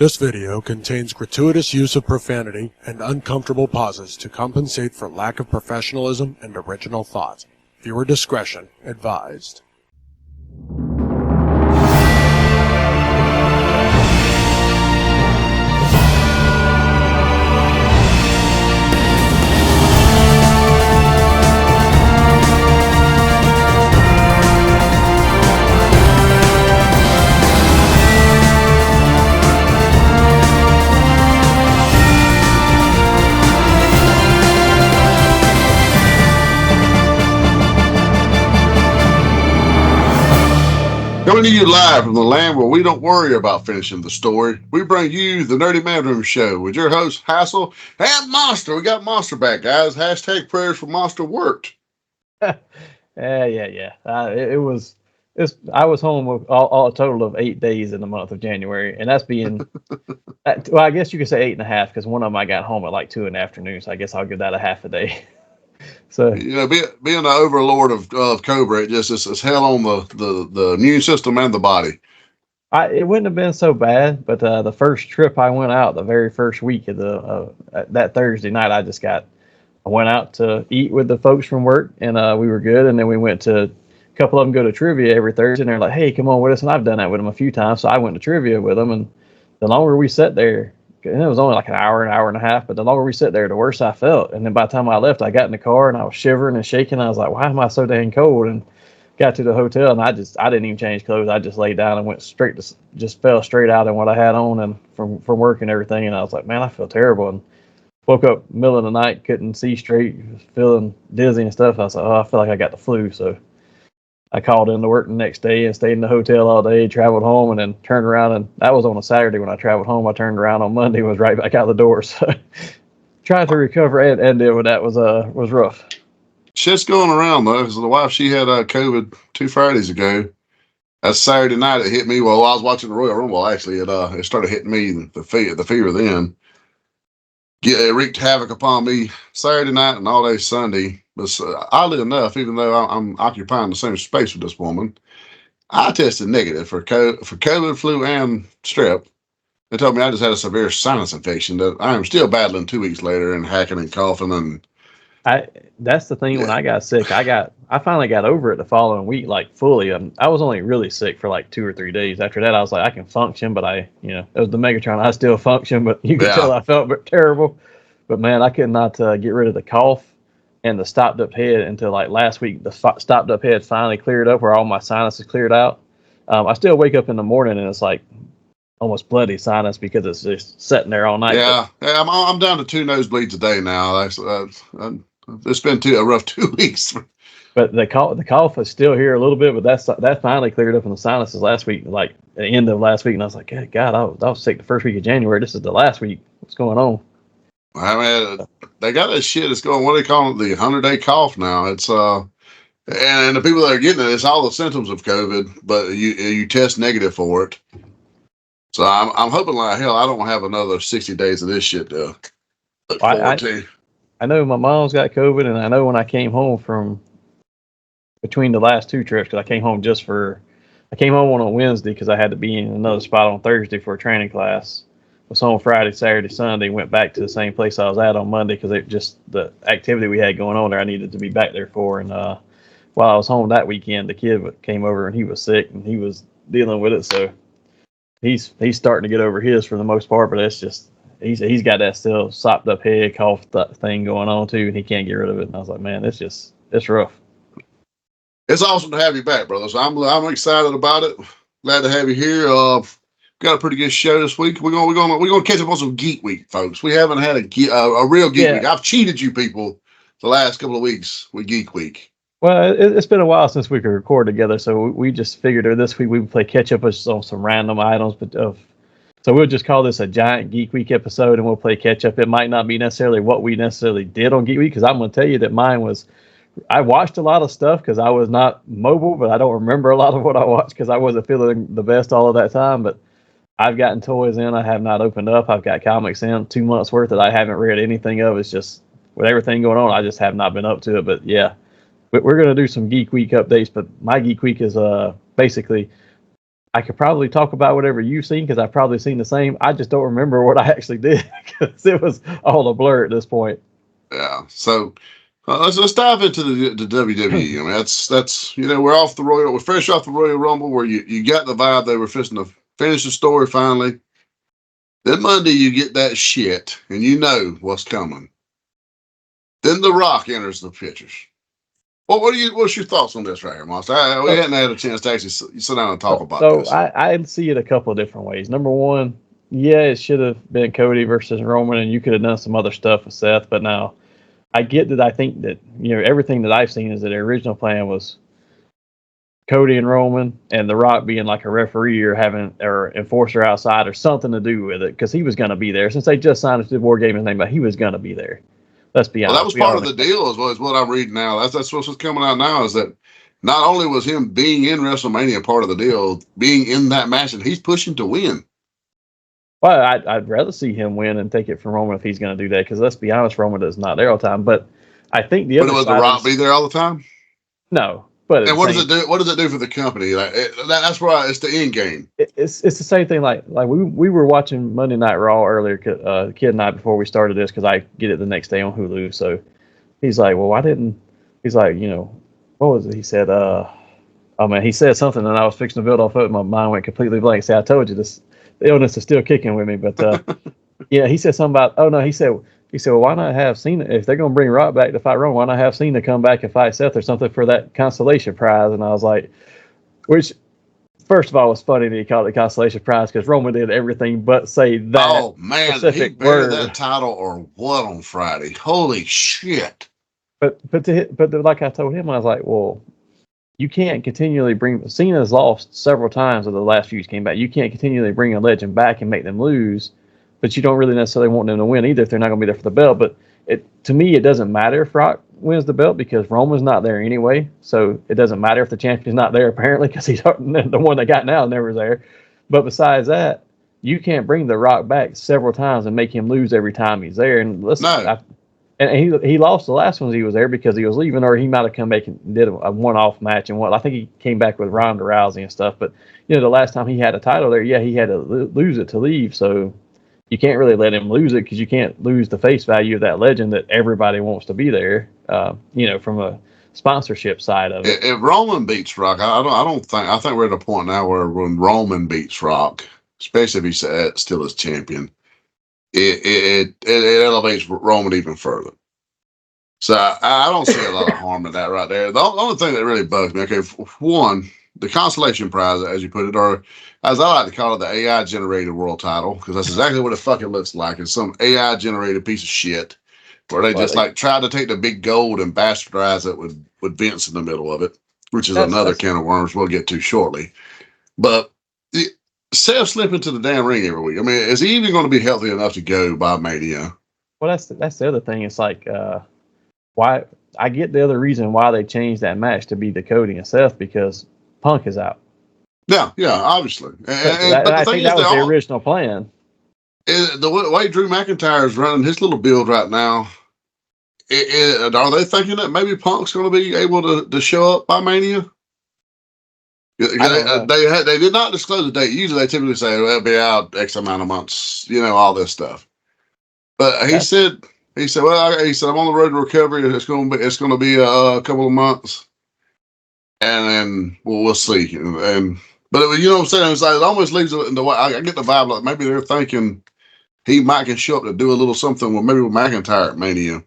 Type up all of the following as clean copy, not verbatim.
This video contains gratuitous use of profanity and uncomfortable pauses to compensate for lack of professionalism and original thought. Viewer discretion advised. Coming to you live from the land where we don't worry about finishing the story, we bring you the Nerdy Manroom show with your host Hassel and Monster. We got Monster back, guys. Hashtag prayers for Monster worked. Yeah. I was home with all a total of 8 days in the month of January, and that's being, well, I guess you could say 8.5 because one of them I got home at like 2 in the afternoon, so I guess I'll give that a half a day. So being the overlord of Cobra, it's hell on the immune system and the body. It wouldn't have been so bad, but the first trip I went out, the very first week of that Thursday night, I went out to eat with the folks from work, and we were good. And then we went to, a couple of them go to trivia every Thursday, and they're like, "Hey, come on with us." And I've done that with them a few times, so I went to trivia with them. And the longer we sat there, and it was only like an hour and a half, but the longer we sat there, the worse I felt. And then by the time I left, I got in the car and I was shivering and shaking. I was like, "Why am I so dang cold?" And got to the hotel, and I didn't even change clothes. I just laid down and went just fell straight out in what I had on and from work and everything. And I was like, "Man, I feel terrible." And woke up middle of the night, couldn't see straight, feeling dizzy and stuff. I was like, "Oh, I feel like I got the flu." So I called in to work the next day and stayed in the hotel all day, traveled home, and then turned around. And that was on a Saturday when I traveled home. I turned around on Monday and was right back out the door. So trying to recover and deal with that was rough. Shit's going around though, because the wife, she had COVID 2 Fridays ago. That Saturday night it hit me while I was watching the Royal Rumble. Actually, it started hitting me the fever then. It wreaked havoc upon me Saturday night and all day Sunday. But oddly enough, even though I'm occupying the same space with this woman, I tested negative for COVID, flu, and strep. They told me I just had a severe sinus infection that I am still battling 2 weeks later and hacking and coughing. And that's the thing. Yeah. When I got sick, I finally got over it the following week, like fully. I was only really sick for like 2 or 3 days. After that, I was like, I can function, but it was the Megatron. I still function, but you could tell I felt terrible. But man, I could not get rid of the cough and the stopped up head until like last week. The stopped up head finally cleared up, where all my sinuses cleared out. I still wake up in the morning and it's like almost bloody sinus because it's just sitting there all night. Yeah, I'm down to 2 nosebleeds a day now. It's been a rough 2 weeks. But the cough is still here a little bit, but that finally cleared up in the sinuses last week, like at the end of last week. And I was like, God, I was sick the first week of January. This is the last week. What's going on? I mean, they got that shit. It's going, what do they call it? The 100-day cough now. It's and the people that are getting it, it's all the symptoms of COVID, but you test negative for it. So I'm hoping like hell I don't have another 60 days of this shit to look forward to. I know my mom's got COVID, and I know when I came home from between the last 2 trips, because I came home on a Wednesday because I had to be in another spot on Thursday for a training class. Was home Friday, Saturday, Sunday, went back to the same place I was at on Monday because the activity we had going on there, I needed to be back there for. And while I was home that weekend, the kid came over and he was sick and he was dealing with it. So he's starting to get over his for the most part, but it's just he's got that still sopped up head cough thing going on too, and he can't get rid of it. And I was like, man, it's rough. It's awesome to have you back, brother. So I'm excited about it. Glad to have you here. Got a pretty good show this week. We're gonna catch up on some Geek Week, folks. We haven't had a real Geek Week. I've cheated you people the last couple of weeks with Geek Week. Well, it's been a while since we could record together, so we just figured this week we would play catch up on some random items, so we'll just call this a giant Geek Week episode, and we'll play catch up. It might not be necessarily what we necessarily did on Geek Week, because I'm going to tell you that mine was. I watched a lot of stuff because I was not mobile, but I don't remember a lot of what I watched because I wasn't feeling the best all of that time. But I've gotten toys in I have not opened up. I've got comics in 2 months worth that I haven't read anything of. It's just with everything going on, I just have not been up to it. But yeah, we're going to do some Geek Week updates. But my Geek Week is basically I could probably talk about whatever you've seen because I've probably seen the same. I just don't remember what I actually did because it was all a blur at this point. Yeah. So let's dive into the WWE. I mean, that's we're fresh off the Royal Rumble where you got the vibe they were fixing to finish the story finally. Then Monday you get that shit and you know what's coming. Then The Rock enters the pictures. What's your thoughts on this right here, Monster? We hadn't had a chance to actually sit down and talk about this. So I see it a couple of different ways. Number one, yeah, it should have been Cody versus Roman, and you could have done some other stuff with Seth. But now, I get that. I think that everything that I've seen is that the original plan was Cody and Roman, and The Rock being like a referee or enforcer outside or something to do with it because he was going to be there. Since they just signed the War Games name, but he was going to be there. Let's be honest. Well, that was part of the deal, is what I'm reading now. That's what's coming out now, is that not only was him being in WrestleMania part of the deal, being in that match, and he's pushing to win. Well, I'd rather see him win and take it from Roman if he's going to do that, because let's be honest, Roman is not there all the time. But I think the other side. But would The Rock be there all the time? No. But and what does it do? What does it do for the company? Like that's why it's the end game. It's the same thing. Like we were watching Monday Night Raw earlier, kid and I, before we started this, because I get it the next day on Hulu. So he's like, well, why didn't? He's like, what was it? He said, oh man, he said something, and I was fixing to build off of it. My mind went completely blank. See, I told you this. The illness is still kicking with me. But yeah, he said something about. Oh no, he said, well, why not have Cena, if they're going to bring Rock back to fight Roman, why not have Cena come back and fight Seth or something for that consolation prize? And I was like, which, first of all, was funny that he called it consolation prize because Roman did everything but say that. Oh, man, he buried that title or what on Friday? Holy shit. But like I told him, I was like, well, you can't continually bring, Cena's lost several times in the last few years came back. You can't continually bring a legend back and make them lose. But you don't really necessarily want them to win either if they're not going to be there for the belt. But to me, it doesn't matter if Rock wins the belt because Roman's not there anyway. So it doesn't matter if the champion's not there, apparently, because he's the one they got now never there. But besides that, you can't bring The Rock back several times and make him lose every time he's there. And listen, and he lost the last ones he was there because he was leaving, or he might have come back and did a one-off match. And I think he came back with Ronda Rousey and stuff. But the last time he had a title there, yeah, he had to lose it to leave. So you can't really let him lose it because you can't lose the face value of that legend that everybody wants to be there. From a sponsorship side of it. If Roman beats Rock, I think we're at a point now where when Roman beats Rock, especially if he's still as champion, it elevates Roman even further. So I don't see a lot of harm in that right there. The only thing that really bugs me, okay, one, the consolation prize, as you put it, or as I like to call it, the AI generated world title, because that's exactly what it fucking looks like. It's some AI generated piece of shit where they just tried to take the big gold and bastardize it with Vince in the middle of it, which is another can of worms we'll get to shortly. But Seth slipping to the damn ring every week. I mean, is he even going to be healthy enough to go by Mania? Well, that's the other thing. It's like, why? I get the other reason why they changed that match to be the Cody and Seth, because Punk is out. Yeah, obviously. But I think that was the original plan. The way Drew McIntyre is running his little build right now, are they thinking that maybe Punk's going to be able to show up by Mania? They did not disclose the date. Usually they typically say, well, it'll be out X amount of months, all this stuff. But he said, I'm on the road to recovery. It's going to be a couple of months. And then we'll see. But you know what I'm saying? It's like, it almost leaves it in the way. I get the vibe like maybe they're thinking he might can show up to do a little something with McIntyre at Mania.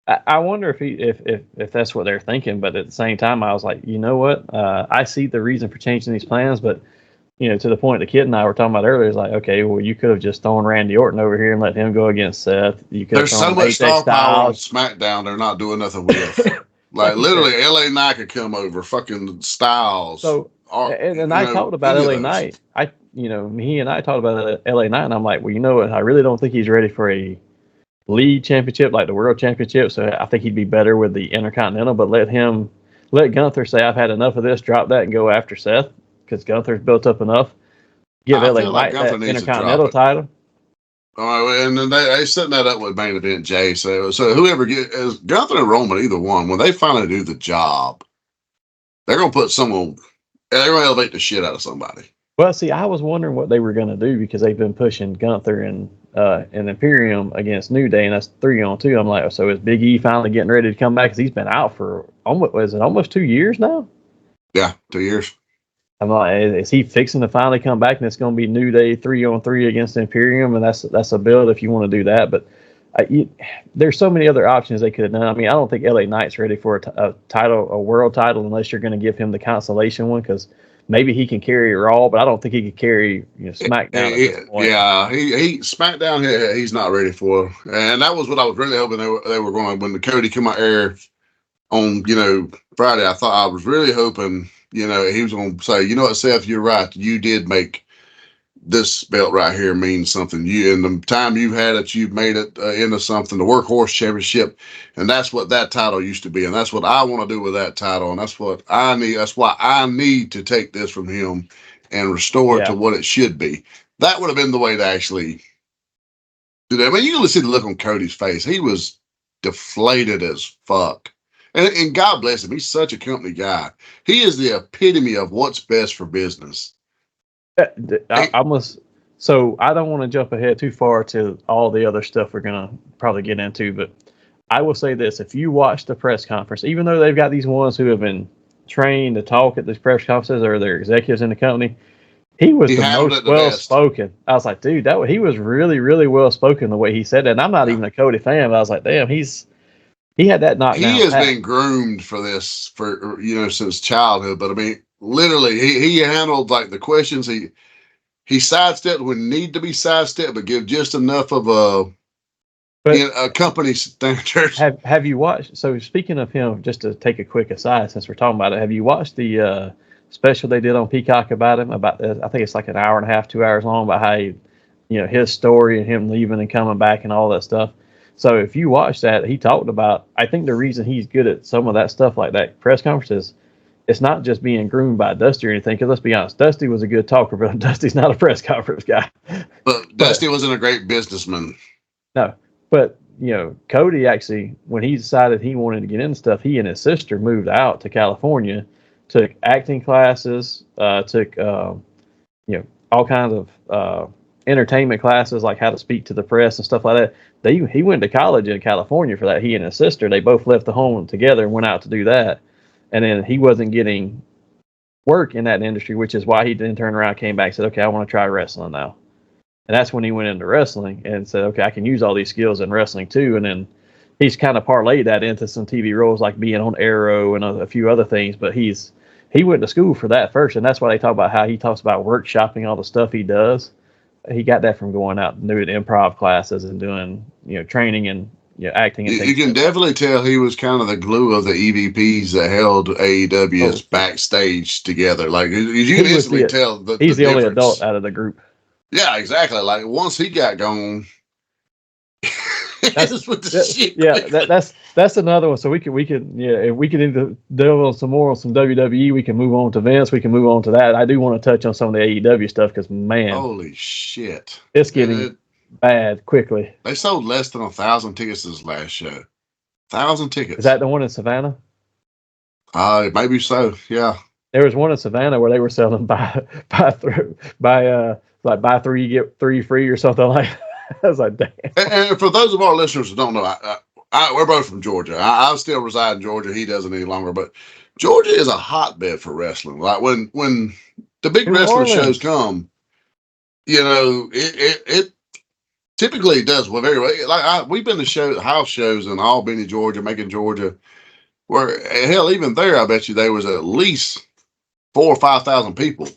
I wonder if that's what they're thinking. But at the same time, I was like, you know what? I see the reason for changing these plans, but to the point the kid and I were talking about earlier is like, okay, well, you could have just thrown Randy Orton over here and let him go against Seth. There's so much star power on SmackDown they're not doing nothing with. Like literally, LA Knight could come over, fucking Styles. So, and I talked about LA Knight. He and I talked about LA Knight, and I'm like, well, you know what? I really don't think he's ready for a league championship like the World Championship. So I think he'd be better with the Intercontinental. But let Gunther say, I've had enough of this. Drop that and go after Seth, because Gunther's built up enough. Give LA Knight that Intercontinental title. All right, and then they setting that up with main event Jay. So whoever gets Gunther and Roman, either one, when they finally do the job, they're gonna put someone they're going to elevate the shit out of somebody. Well, see, I was wondering what they were going to do because they've been pushing Gunther and Imperium against New Day, and that's 3-on-2. I'm like, so is Big E finally getting ready to come back? Because he's been out for almost 2 years now? Yeah, 2 years. I'm like, is he fixing to finally come back, and it's going to be New Day 3-on-3 against Imperium, and that's a build if you want to do that. But there's so many other options they could have done. I mean, I don't think LA Knight's ready for a world title, unless you're going to give him the consolation one, because maybe he can carry Raw, but I don't think he could carry SmackDown at this point. Yeah, he SmackDown. He's not ready for, and that was what I was really hoping they were going to. When the Cody came out air on Friday, I was really hoping he was going to say, you know what, Seth, you're right. You did make this belt right here mean something. You, in the time you've had it, you've made it into something. The Workhorse Championship, and that's what that title used to be, and that's what I want to do with that title, and that's what I need. That's why I need to take this from him and restore it to what it should be. That would have been the way to actually do that. I mean, you can see the look on Cody's face. He was deflated as fuck. And God bless him. He's such a company guy. He is the epitome of what's best for business. So I don't want to jump ahead too far to all the other stuff we're going to probably get into, but I will say this. If you watch the press conference, even though they've got these ones who have been trained to talk at these press conferences or they're executives in the company, he was the most well-spoken. I was like, dude, he was really, really well-spoken the way he said that. And I'm not even a Cody fan, but I was like, damn, he had that knockdown. He has been groomed for this for since childhood. But I mean, literally, he handled like the questions. He sidestepped when need to be sidestepped, but give just enough of a company standard. Have you watched? So speaking of him, just to take a quick aside, since we're talking about it, have you watched the special they did on Peacock about him? I think it's like an hour and a half, 2 hours long, about how his story and him leaving and coming back and all that stuff. So if you watch that, he talked about, I think the reason he's good at some of that stuff like that press conferences, it's not just being groomed by Dusty or anything, because let's be honest, Dusty was a good talker, but Dusty's not a press conference guy. But Dusty wasn't a great businessman. No, but Cody actually, when he decided he wanted to get into stuff, he and his sister moved out to California, took acting classes, took all kinds of entertainment classes, like how to speak to the press and stuff like that. He went to college in California for that. He and his sister, they both left the home together and went out to do that. And then he wasn't getting work in that industry, which is why he then turned around, came back, and said, okay, I want to try wrestling now. And that's when he went into wrestling and said, okay, I can use all these skills in wrestling too. And then he's kind of parlayed that into some TV roles, like being on Arrow and a few other things. But he went to school for that first. And that's why they talk about how he talks about workshopping all the stuff he does. He got that from going out and doing improv classes and doing, training and acting. And you can definitely tell he was kind of the glue of the EVPs that held AEW's backstage together. Like you can instantly tell that he's the only adult out of the group. Yeah, exactly. Like once he got gone, that's another one. So we could if we could either delve on some more on some WWE, we can move on to Vince. We can move on to that. I do want to touch on some of the AEW stuff because man, holy shit, it's getting bad quickly. They sold less than 1,000 tickets this last show. 1,000 tickets. Is that the one in Savannah? Maybe so. Yeah. There was one in Savannah where they were selling buy three get three free or something like that. I was like, damn. And for those of our listeners who don't know, we're both from Georgia. I still reside in Georgia. He doesn't any longer, but Georgia is a hotbed for wrestling. Like when the big wrestling shows come, it typically does well very well. Like we've been to house shows in Albany, Georgia, Macon, Georgia, where hell, even there, I bet you there was at least 4,000 or 5,000 people,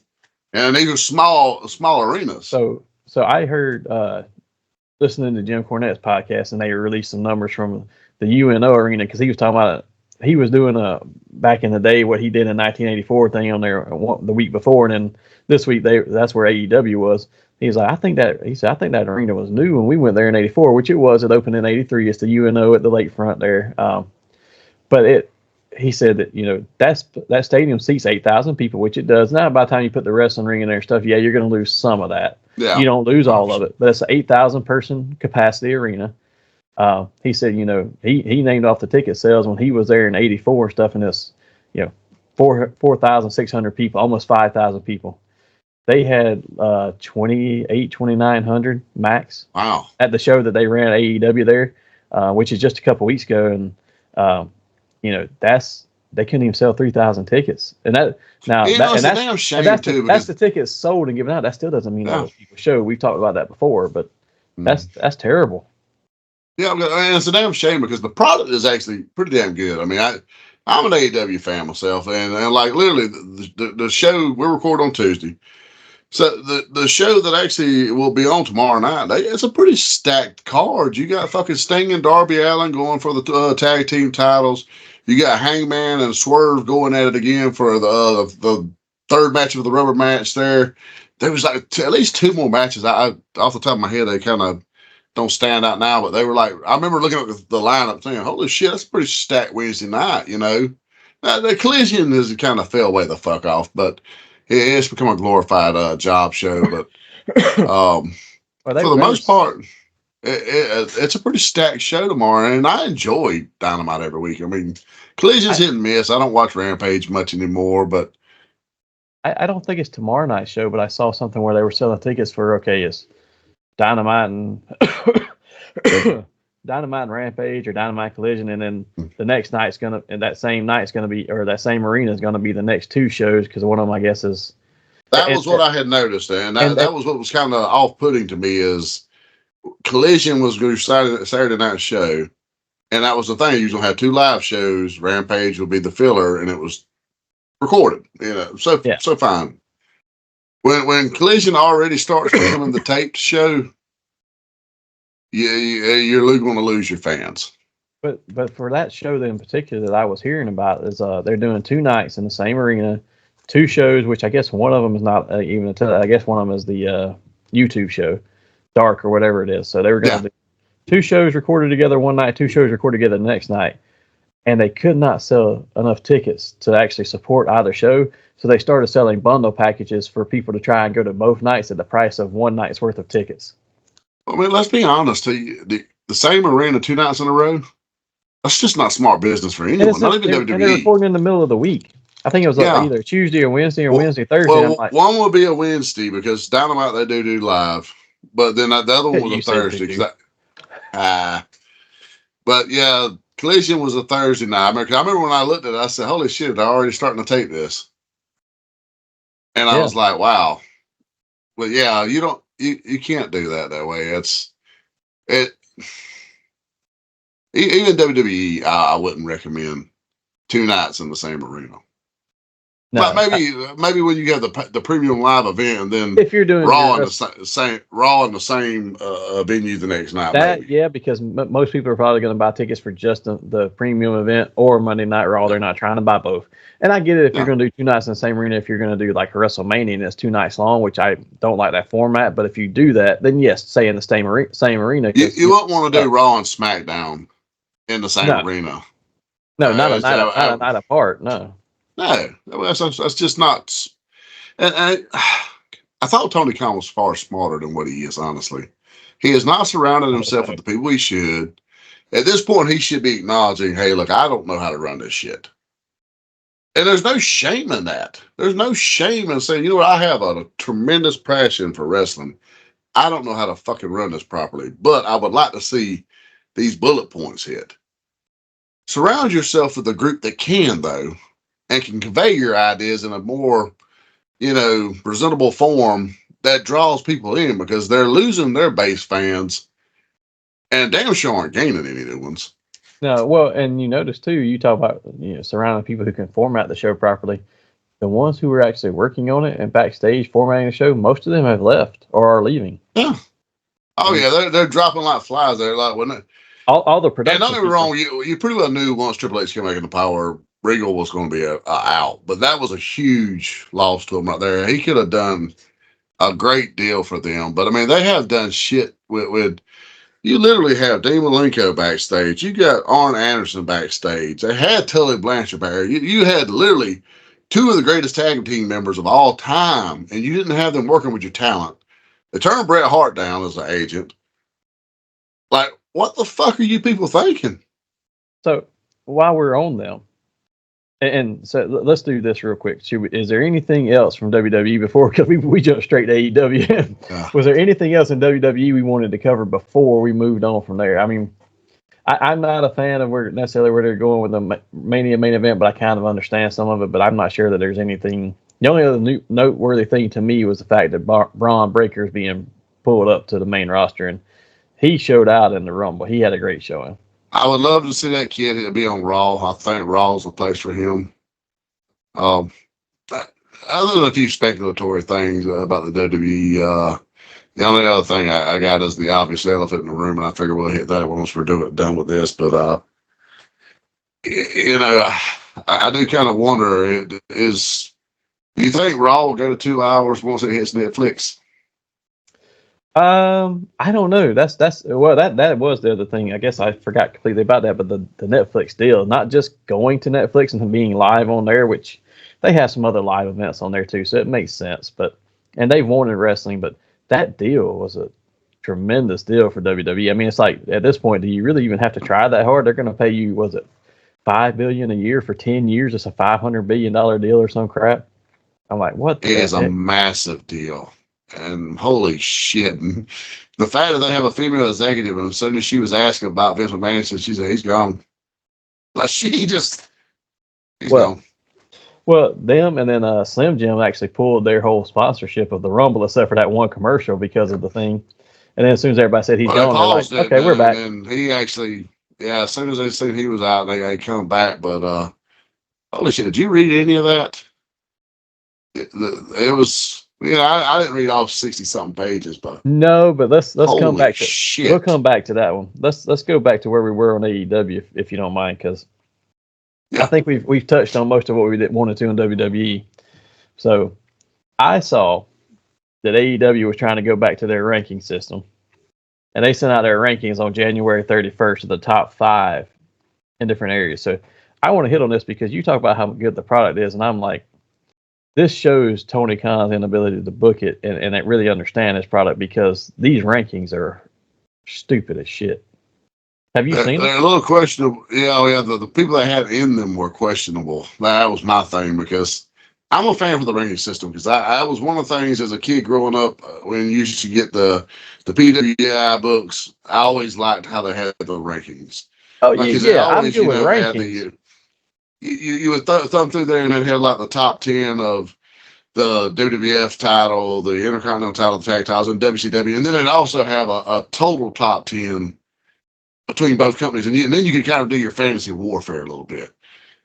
and these are small arenas. So I heard listening to Jim Cornette's podcast, and they released some numbers from the UNO arena because he was talking about he was doing back in the day what he did in 1984 thing on there the week before, and then this week that's where AEW was. He's like, I think that arena was new when we went there in '84, which it was. It opened in '83. It's the UNO at the lakefront there. But he said that that stadium seats 8,000 people, which it does. Now, by the time you put the wrestling ring in there and stuff, yeah, you're going to lose some of that. Yeah. You don't lose all of it, but it's an 8,000 person capacity arena. He said, he named off the ticket sales when he was there in '84 and stuff, and this, 4,600 people, almost 5,000 people. They had 2,900 max. Wow. At the show that they ran at AEW there, which is just a couple weeks ago, and they couldn't even sell 3,000 tickets. And it's a damn shame too. That's the tickets sold and given out. That still doesn't mean that people show. We've talked about that before, but that's terrible. Yeah, and it's a damn shame because the product is actually pretty damn good. I mean, I'm an AEW fan myself, and like literally the show we record on Tuesday. So the show that actually will be on tomorrow night, it's a pretty stacked card. You got fucking Sting and Darby Allin going for the tag team titles. You got Hangman and Swerve going at it again for the third match of the rubber match there. There was like at least two more matches. I off the top of my head, they kind of don't stand out now, but they were like, I remember looking at the lineup saying, holy shit, that's a pretty stacked Wednesday night, Now, the Collision has kind of fell way the fuck off, but it's become a glorified job show. But for the most part, it's a pretty stacked show tomorrow, and I enjoy Dynamite every week. I mean, Collision's hit and miss. I don't watch Rampage much anymore, but I don't think it's tomorrow night's show, but I saw something where they were selling tickets for it's Dynamite and Dynamite and Rampage or Dynamite Collision, and then the next night's that same arena is gonna be the next two shows because one of them I guess is. That was what I had noticed, and that was what was kind of off-putting to me is Collision was going to Saturday night show, and that was the thing. You was gonna have two live shows. Rampage would be the filler, and it was recorded. So fine. When Collision already starts becoming the taped show, you're going to lose your fans. But for that show in particular that I was hearing about is they're doing two nights in the same arena, two shows, which I guess one of them is not even I guess one of them is the YouTube show, Dark or whatever it is. So they were going to do two shows recorded together one night, two shows recorded together the next night. And they could not sell enough tickets to actually support either show. So they started selling bundle packages for people to try and go to both nights at the price of one night's worth of tickets. I mean, let's be honest. The same arena 2 nights in a row, that's just not smart business for anyone, not even WWE. And they're recording in the middle of the week. I think it was either Tuesday or Wednesday Wednesday, Thursday. Well, one will be a Wednesday because Dynamite they do live. But then the other one was a Thursday. But yeah, Collision was a Thursday night. I remember when I looked at it, I said, holy shit, they're already starting to tape this. And I was like, wow. But yeah, you can't do that way. Even WWE, I wouldn't recommend 2 nights in the same arena. No, but maybe when you have the premium live event, and then if you're doing Raw in the same venue the next night. Because most people are probably going to buy tickets for just the premium event or Monday Night Raw. They're not trying to buy both. And I get it if you're going to do 2 nights in the same arena. If you're going to do like a WrestleMania and it's 2 nights long, which I don't like that format. But if you do that, then yes, say in the same arena. You won't want to do Raw and SmackDown in the same arena. No, not a night apart. No. No, that's just not. And I thought Tony Khan was far smarter than what he is, honestly. He has not surrounded himself with the people he should. At this point, he should be acknowledging, hey, look, I don't know how to run this shit. And there's no shame in that. There's no shame in saying, you know what, I have a tremendous passion for wrestling. I don't know how to fucking run this properly, but I would like to see these bullet points hit. Surround yourself with a group that can, though, and can convey your ideas in a more, presentable form that draws people in because they're losing their base fans and damn sure aren't gaining any new ones. No, well, and you notice too, you talk about surrounding people who can format the show properly. The ones who were actually working on it and backstage formatting the show, most of them have left or are leaving. Yeah. Oh yeah, they're dropping like flies there. Like when all the production. And don't get me wrong, you pretty well knew once Triple H came back in the power, Regal was going to be out, but that was a huge loss to him right there. He could have done a great deal for them, but I mean, they have done shit with you literally have Dean Malenko backstage. You got Arn Anderson backstage. They had Tully Blanchard back there. You had literally 2 of the greatest tag team members of all time, and you didn't have them working with your talent. They turned Bret Hart down as an agent. Like, what the fuck are you people thinking? So while we're on them, And so let's do this real quick. Is there anything else from WWE before? Because we jumped straight to AEW. Yeah. Was there anything else in WWE we wanted to cover before we moved on from there? I mean, I'm not a fan of necessarily where they're going with the Mania main event, but I kind of understand some of it. But I'm not sure that there's anything. The only other noteworthy thing to me was the fact that Braun Breaker is being pulled up to the main roster, and he showed out in the Rumble. He had a great showing. I would love to see that kid be on Raw. I think Raw's the place for him. Other than a few speculatory things about the WWE, the only other thing I got is the obvious elephant in the room, and I figure we'll hit that once we're done with this. But I do kind of wonder: do you think Raw will go to 2 hours once it hits Netflix? I don't know. That was the other thing. I guess I forgot completely about that. But the Netflix deal, not just going to Netflix and being live on there, which they have some other live events on there too, so it makes sense. And they've wanted wrestling, but that deal was a tremendous deal for WWE. I mean, it's like at this point, do you really even have to try that hard? They're going to pay you, was it $5 billion a year for 10 years? It's a $500 billion deal or some crap. I'm like, what? It is a massive deal. And holy shit. And the fact that they have a female executive, and as soon as she was asking about Vince McMahon, she said, he's gone. Like, he's gone. Well, them and then Slim Jim actually pulled their whole sponsorship of the Rumble, except for that one commercial because of the thing. And then as soon as everybody said he's gone, they're like, okay, we're back. And he actually, as soon as they said he was out, they come back. But holy shit, did you read any of that? It was... I didn't read all 60-something pages, but no. But let's come back to shit. We'll come back to that one. Let's go back to where we were on AEW, if you don't mind, because I think we've touched on most of what we wanted to in WWE. So I saw that AEW was trying to go back to their ranking system, and they sent out their rankings on January 31st of the top 5 in different areas. So I want to hit on this because you talk about how good the product is, and I'm like, this shows Tony Khan's inability to book it and really understand his product, because these rankings are stupid as shit. Have you seen them? They're a little questionable. Yeah, the people that had in them were questionable. That was my thing, because I'm a fan of the ranking system, because I was one of the things as a kid growing up when you used to get the PWI books. I always liked how they had the rankings. Oh, yeah, I'm good with rankings. You would thumb through there, and it had like the top 10 of the WWF title, the Intercontinental title, the tag titles, and WCW. And then it also have a total top 10 between both companies. And then you could kind of do your fantasy warfare a little bit.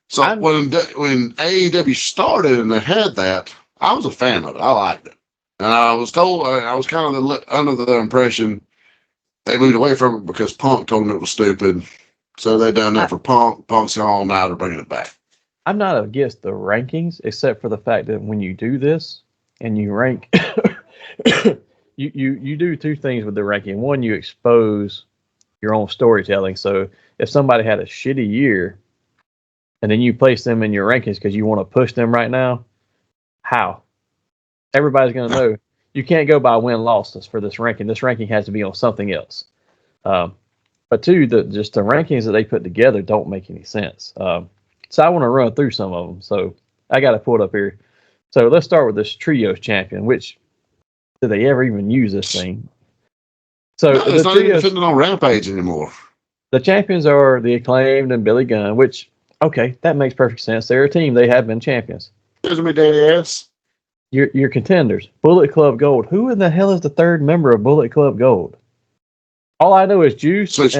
So when AEW started and they had that, I was a fan of it. I liked it. And I was told, I was kind of under the impression they moved away from it because Punk told them it was stupid. So they done that for Punk. Punk's gone, now they're bringing it back. I'm not against the rankings, except for the fact that when you do this and you rank, you do two things with the ranking. One, you expose your own storytelling. So if somebody had a shitty year and then you place them in your rankings because you want to push them right now, how? Everybody's going to know. You can't go by win-losses for this ranking. This ranking has to be on something else. But two, just the rankings that they put together don't make any sense. So I want to run through some of them. So I got to pull it up here. So let's start with this Trios champion, which did they ever even use this thing? So no, it's not even fitting on Rampage anymore. The champions are the Acclaimed and Billy Gunn, which, okay, that makes perfect sense. They're a team. They have been champions. There's my daddy ass. Your contenders, Bullet Club Gold. Who in the hell is the third member of Bullet Club Gold? All I know is Juice and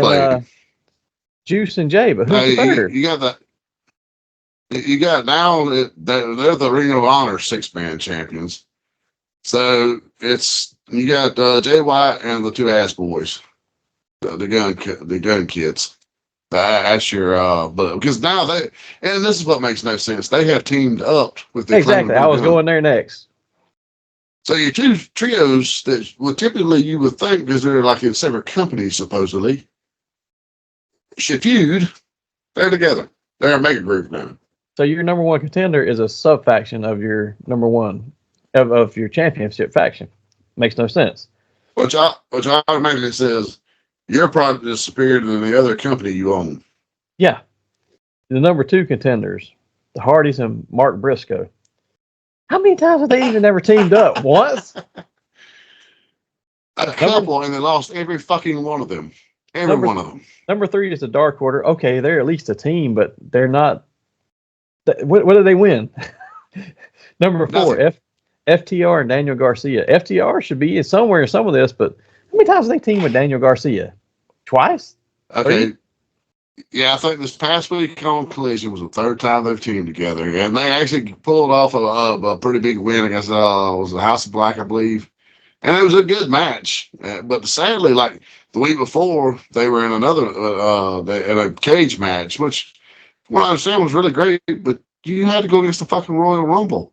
Jay, but who's the third? You got that. You got now. They're the Ring of Honor 6-man champions. So you got Jay White and the two ass boys, the gun kids. That's your but because now and this is what makes no sense. They have teamed up with the exactly. I was going there next. So your two trios that typically you would think, because they're like in separate companies supposedly, should feud. They're together. They're a mega group now. So your number one contender is a sub faction of your number one of your championship faction. Makes no sense. Which automatically says your product is superior than the other company you own. Yeah. The number two contenders the Hardys and Mark Briscoe. How many times have they even ever teamed up? Once? A couple, and they lost every fucking one of them. Every one of them. Number 3 is the Dark Order. Okay, they're at least a team, but they're not. What did they win? Number 4, FTR and Daniel Garcia. FTR should be somewhere in some of this, but how many times have they teamed with Daniel Garcia? Twice? Okay. 3? Yeah, I think this past week on Collision was the 3rd time they've teamed together, and they actually pulled off a pretty big win against was the House of Black, I believe, and it was a good match. But sadly, like the week before, they were in another in a cage match, which, from what I understand, was really great. But you had to go against the fucking Royal Rumble.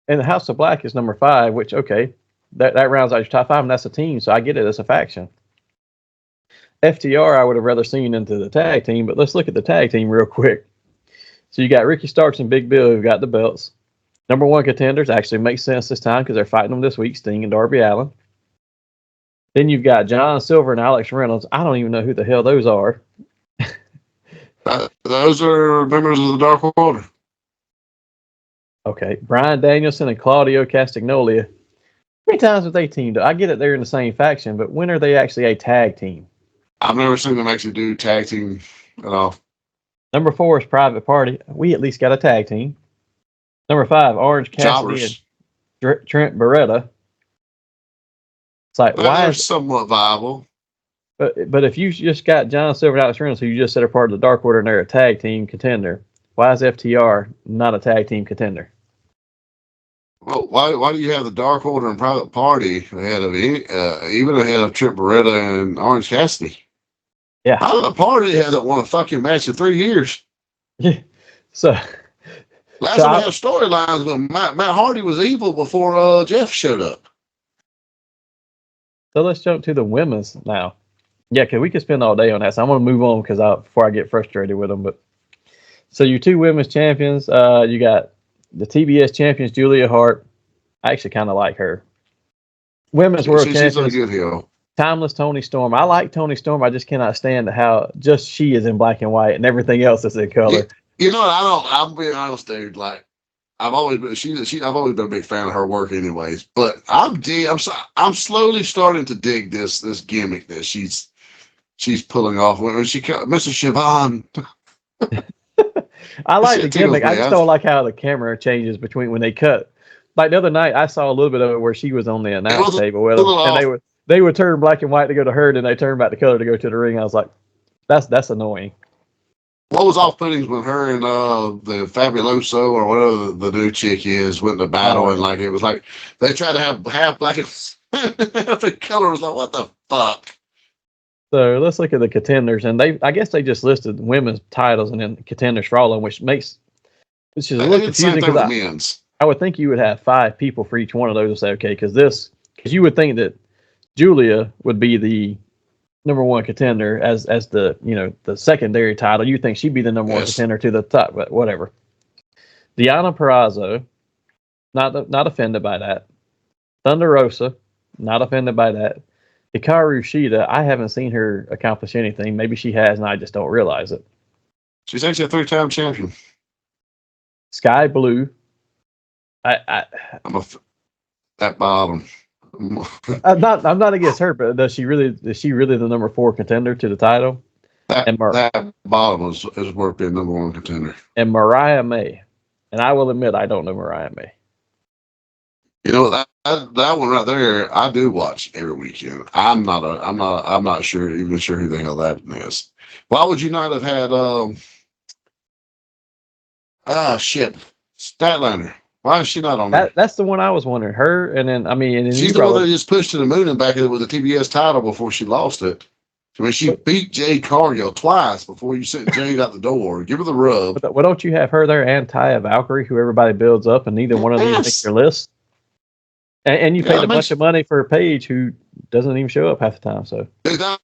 And the House of Black is number 5, which that rounds out your top 5, and that's a team, so I get it as a faction. FTR, I would have rather seen into the tag team, but let's look at the tag team real quick. So you got Ricky Starks and Big Bill who've got the belts. Number 1 contenders actually makes sense this time because they're fighting them this week, Sting and Darby Allin. Then you've got John Silver and Alex Reynolds. I don't even know who the hell those are. Those are members of the Dark Order. Okay, Bryan Danielson and Claudio Castagnoli. How many times have they teamed up? I get it, they're in the same faction, but when are they actually a tag team? I've never seen them actually do tag team at all. Number 4 is Private Party. We at least got a tag team. Number 5, Orange Cassidy and Trent Beretta. It's like, why is somewhat viable? But if you just got John Silver and Alex Reynolds, who you just said are part of the Dark Order and they're a tag team contender, why is FTR not a tag team contender? Well, why do you have the Dark Order and Private Party ahead of even ahead of Trent Beretta and Orange Cassidy? Yeah. How the Party hasn't won a fucking match in 3 years? Yeah. So last time we had storylines when Matt Hardy was evil before Jeff showed up. So let's jump to the women's now. Yeah, because we could spend all day on that. So I'm going to move on before I get frustrated with them. But so your 2 women's champions, you got the TBS champions, Julia Hart. I actually kind of like her. Women's World Champions. She's a good heel. Timeless Tony Storm. I like Tony Storm. I just cannot stand how just she is in black and white and everything else is in color. You know, I'm being honest, dude. Like, I've always been a big fan of her work, anyways. But I'm slowly starting to dig this gimmick that she's pulling off when she Mr. Siobhan. I like the gimmick. I just don't like how the camera changes between when they cut. Like the other night, I saw a little bit of it where she was on the announce table with them, and they would turn black and white to go to her, and then they turn back to color to go to the ring. I was like, that's annoying. What was off-putting when her and the Fabuloso or whatever the new chick is went to battle, and like it was like they tried to have half black and the color was like, what the fuck? So let's look at the contenders, and I guess they just listed women's titles and then contenders for all of them, which is a little confusing because I would think you would have 5 people for each one of those and say, okay, because you would think that Julia would be the number 1 contender as the the secondary title. You think she'd be the number 1 contender to the top, but whatever. Deonna Purrazzo, not offended by that. Thunder Rosa, not offended by that. Hikaru Shida, I haven't seen her accomplish anything. Maybe she has, and I just don't realize it. She's actually a 3-time champion. Sky Blue. That bottom. I'm not against her, but is she really the number 4 contender to the title? That bottom is worth being number 1 contender. And Mariah May, and I will admit I don't know Mariah May. You know that one right there, I do watch every weekend. I'm not sure who the hell that is. Why would you not have had Statlander? Why is she not on there? That's the one I was wondering. Her, and then she's the one that just pushed to the moon and back with the TBS title before she lost it. I mean, she beat Jade Cargill twice before you sent Jade out the door. Give her the rub. But why don't you have her there and Taya Valkyrie, who everybody builds up, and neither one of these makes your list? And you paid a bunch of money for a page who doesn't even show up half the time. So that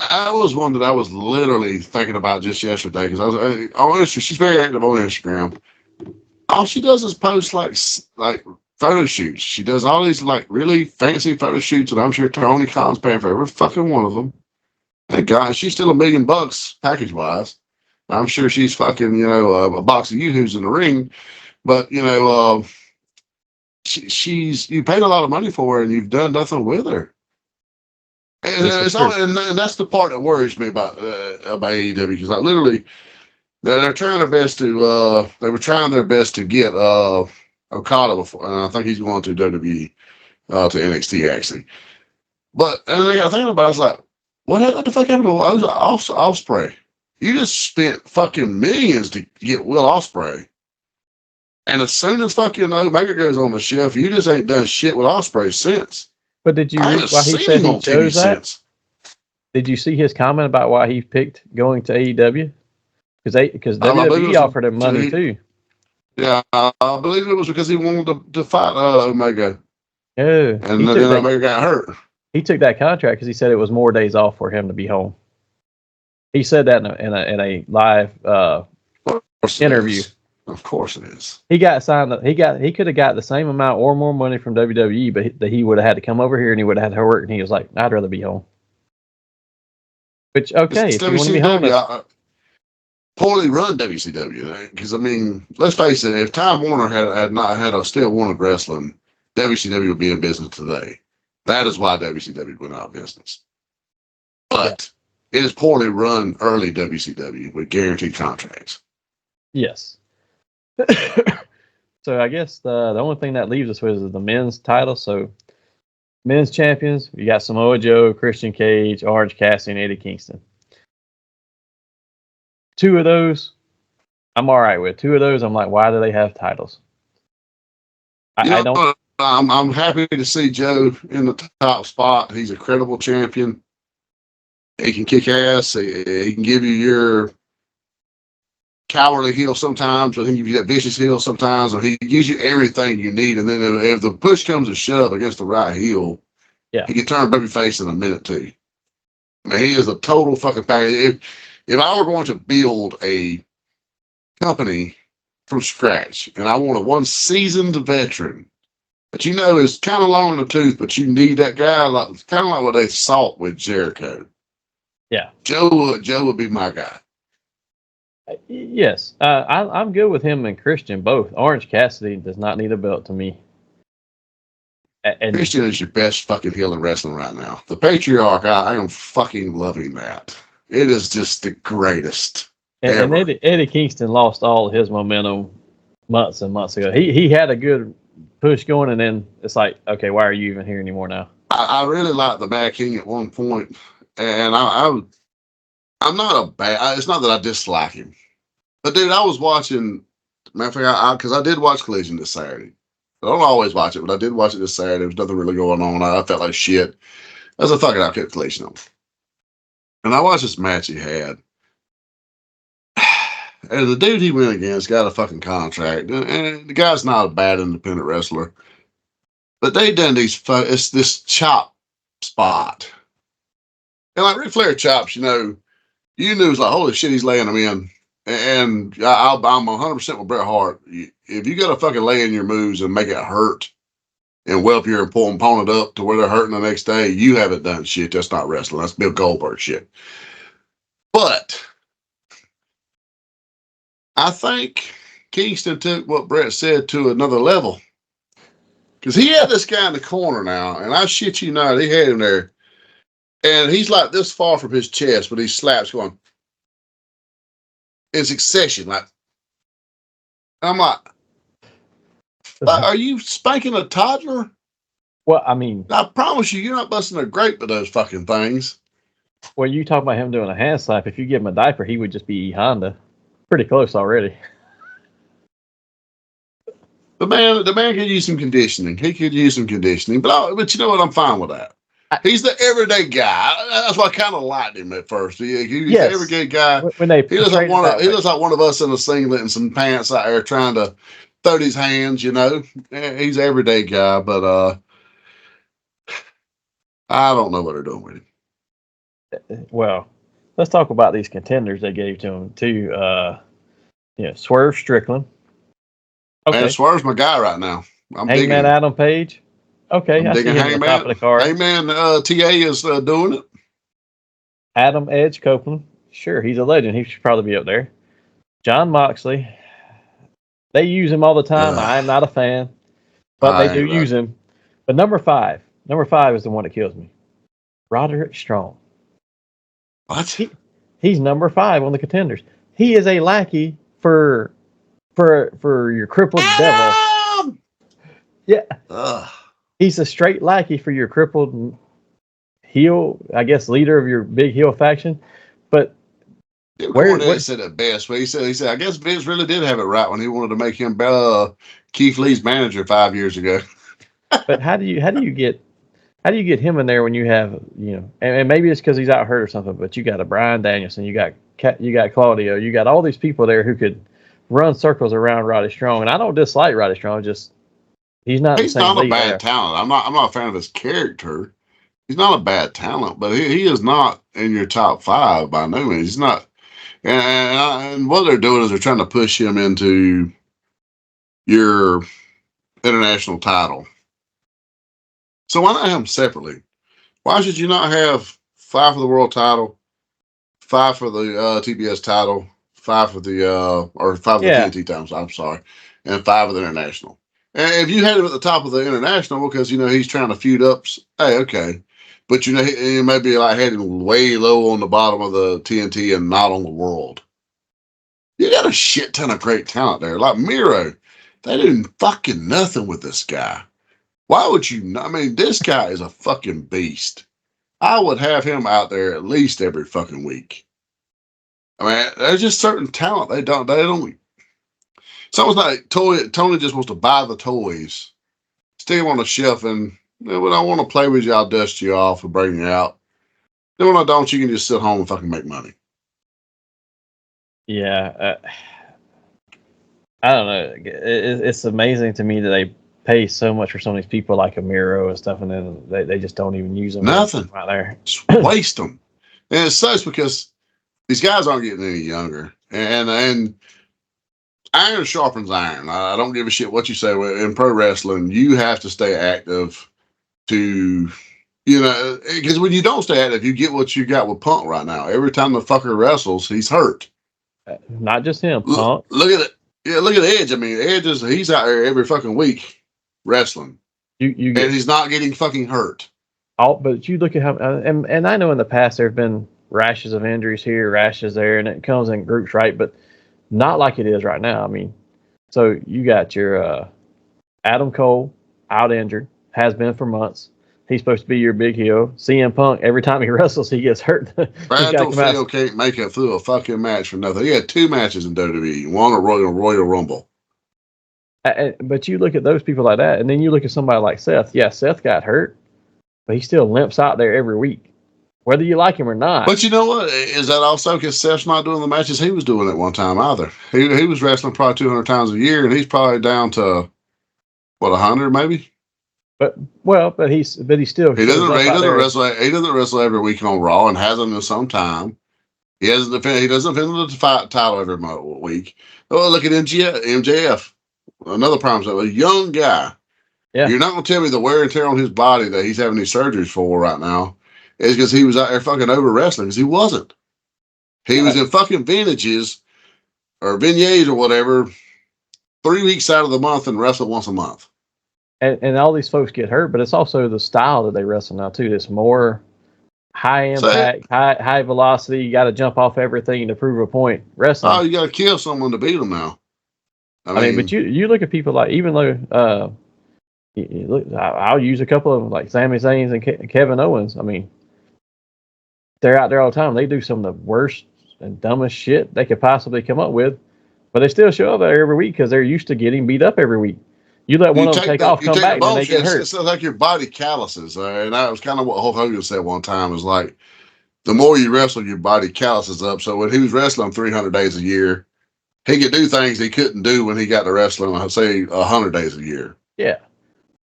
was one that I was literally thinking about just yesterday because I was on Instagram. She's very active on Instagram. All she does is post like photo shoots. She does all these like really fancy photo shoots, and I'm sure Tony Khan's paying for every fucking one of them. Thank God, she's still $1 million package wise. I'm sure she's fucking, a box of yoo-hoos in the ring. But, she's you paid a lot of money for her and you've done nothing with her. And, This is it's true. all, and that's the part that worries me about AEW, because like literally they're trying their best to they were trying their best to get Okada before, and I think he's going to WWE to NXT actually. But and then I got thinking about it, it's like, what the fuck happened to Ospreay? You just spent fucking millions to get Will Ospreay. And as soon as fucking Omega goes on the shelf, you just ain't done shit with Ospreay since. But did you I read haven't why he seen said him he on TV chose that? since. Did you see his comment about why he picked going to AEW? Because I believe it WWE was offered him money too. Yeah, I believe it was because he wanted to fight Omega, Oh, and then Omega got hurt. he took that contract because he said it was more days off for him to be home. He said that in a live interview. Of course it is. He got signed. He could have got the same amount or more money from WWE, but he would have had to come over here and he would have had to work. And he was like, "I'd rather be home." Which okay, if you want to be home, poorly run WCW. Because I mean, let's face it, if Time Warner had not had a still wanted wrestling, WCW would be in business today. That is why WCW went out of business. But it is poorly run early WCW with guaranteed contracts. yes. So I guess the only thing that leaves us with is the men's title. So men's champions, you got Samoa Joe, Christian Cage, Orange Cassidy, and Eddie Kingston. Two of those, I'm all right with. Two of those, I'm like, why do they have titles? I don't. I'm happy to see Joe in the top spot. He's a credible champion. He can kick ass. He can give you your cowardly heel sometimes, but he can give you that vicious heel sometimes, or he gives you everything you need. And then if the push comes to shove against the right heel, he can turn babyface in a minute too. I mean, he is a total fucking package. If I were going to build a company from scratch and I want a one seasoned veteran that is kind of long in the tooth, but you need that guy, kind of like what they sought with Jericho. Yeah, Joe would be my guy. Yes, I'm good with him and Christian both. Orange Cassidy does not need a belt to me. And Christian is your best fucking heel in wrestling right now. The Patriarch, I am fucking loving that. It is just the greatest. And Eddie Kingston lost all of his momentum months and months ago. He had a good push going, and then it's like, okay, why are you even here anymore now? I really liked the Mad King at one point, and I'm not a bad. It's not that I dislike him, but dude, I was watching. Matter of fact, because I did watch Collision this Saturday. I don't always watch it, but I did watch it this Saturday. There was nothing really going on. I felt like shit. I was like, fuck it, I'll keep Collision on. And I watched this match he had. And the dude he went against got a fucking contract. And the guy's not a bad independent wrestler. But they done it's this chop spot. And like Ric Flair chops, you knew it's like, holy shit, he's laying them in. And I'm 100% with Bret Hart. If you got to fucking lay in your moves and make it hurt and whelp your opponent up to where they're hurting the next day, you haven't done shit. That's not wrestling. That's Bill Goldberg shit. But I think Kingston took what Bret said to another level. Because he had this guy in the corner now, and I shit you not, he had him there. And he's like this far from his chest, but he slaps going in succession. Like, I'm like, are you spanking a toddler? Well, I mean, I promise you're not busting a grape with those fucking things. Well, you talk about him doing a hand slap. If you give him a diaper, he would just be E Honda. Pretty close already. The man could use some conditioning. He could use some conditioning, but you know what? I'm fine with that. He's the everyday guy. That's why I kind of liked him at first. He's the everyday guy. He looks like one of us in a singlet and some pants out there trying to throw his hands. He's an everyday guy, but I don't know what they're doing with him. Well, let's talk about these contenders they gave to him too. Swerve Strickland. Okay, man, Swerve's my guy right now. I'm Hangman digging Adam Page. Okay, I see him on the top of the card. Hangman TA is doing it. Adam Edge Copeland. Sure, he's a legend. He should probably be up there. John Moxley. They use him all the time. I am not a fan, but they do use him. But number five is the one that kills me. Roderick Strong. What? He's number 5 on the contenders. He is a lackey for your crippled devil. Yeah. He's a straight lackey for your crippled heel, I guess, leader of your big heel faction. But where said it best? He said, I guess Vince really did have it right when he wanted to make him Keith Lee's manager 5 years ago. But how do you get him in there when you have, and maybe it's because he's out hurt or something, but you got a Bryan Danielson, you got Claudio, you got all these people there who could run circles around Roddy Strong, and I don't dislike Roddy Strong, just he's not a bad talent. I'm not a fan of his character. He's not a bad talent, but he is not in your top 5 by no means. He's not, and what they're doing is they're trying to push him into your international title. So why not have them separately? Why should you not have 5 for the world title, 5 for the TBS title, 5 for the 5 for the TNT titles? I'm sorry, and 5 for the international. And if you had him at the top of the international because he's trying to feud up, hey, okay, but he maybe like had him way low on the bottom of the TNT and not on the world. You got a shit ton of great talent there, like Miro. They did fucking nothing with this guy. Why would you not? I mean, this guy is a fucking beast. I would have him out there at least every fucking week. I mean, there's just certain talent they don't. It's almost like Tony just wants to buy the toys, stick them on the shelf, and when I want to play with you, I'll dust you off and bring you out. Then when I don't, you can just sit home and fucking make money. Yeah, I don't know. It's amazing to me that they pay so much for some of these people like a Miro and stuff, and then they just don't even use them. Nothing right there. Just waste them, and it sucks because these guys aren't getting any younger, and iron sharpens iron. I don't give a shit what you say in pro wrestling. You have to stay active to, because when you don't stay active, you get what you got with Punk right now. Every time the fucker wrestles, he's hurt. Not just him, Punk. Look at it. Yeah, look at Edge. I mean, Edge he's out there every fucking week wrestling. And he's not getting fucking hurt. But you look at how, and I know in the past there have been rashes of injuries here, rashes there, and it comes in groups, right? But not like it is right now. I mean, so you got your Adam Cole out injured, has been for months. He's supposed to be your big heel. CM Punk, every time he wrestles, he gets hurt. Fragile Phil can't make it through a fucking match for nothing. He had 2 matches in WWE, one a Royal Rumble. But you look at those people like that, and then you look at somebody like Seth. Yeah, Seth got hurt, but he still limps out there every week, whether you like him or not. But you know what? Is that also because Seth's not doing the matches he was doing at one time either? He was wrestling probably 200 times a year, and he's probably down to, 100 maybe? But he still he doesn't wrestle every week on Raw and hasn't in some time. He doesn't defend the title every week. Oh, look at MJF, another problem. A young guy. Yeah. You're not going to tell me the wear and tear on his body that he's having these surgeries for right now is because he was out there fucking over wrestling, because he wasn't. He was in fucking vintages or beignets or whatever 3 weeks out of the month and wrestled once a month. And all these folks get hurt, but it's also the style that they wrestle now too. It's more high impact, high velocity. You got to jump off everything to prove a point. Wrestling. Oh, you got to kill someone to beat them now. I mean, but you look at people like, even though I'll use a couple of them like Sami Zayn and Kevin Owens. I mean, they're out there all the time. They do some of the worst and dumbest shit they could possibly come up with, but they still show up there every week because they're used to getting beat up every week. You let one of them take off, come back, and they get hurt. It's like your body calluses. And that was kind of what Hulk Hogan said one time. Is like, the more you wrestle, your body calluses up. So when he was wrestling 300 days a year, he could do things he couldn't do when he got to wrestling, say, 100 days a year. Yeah.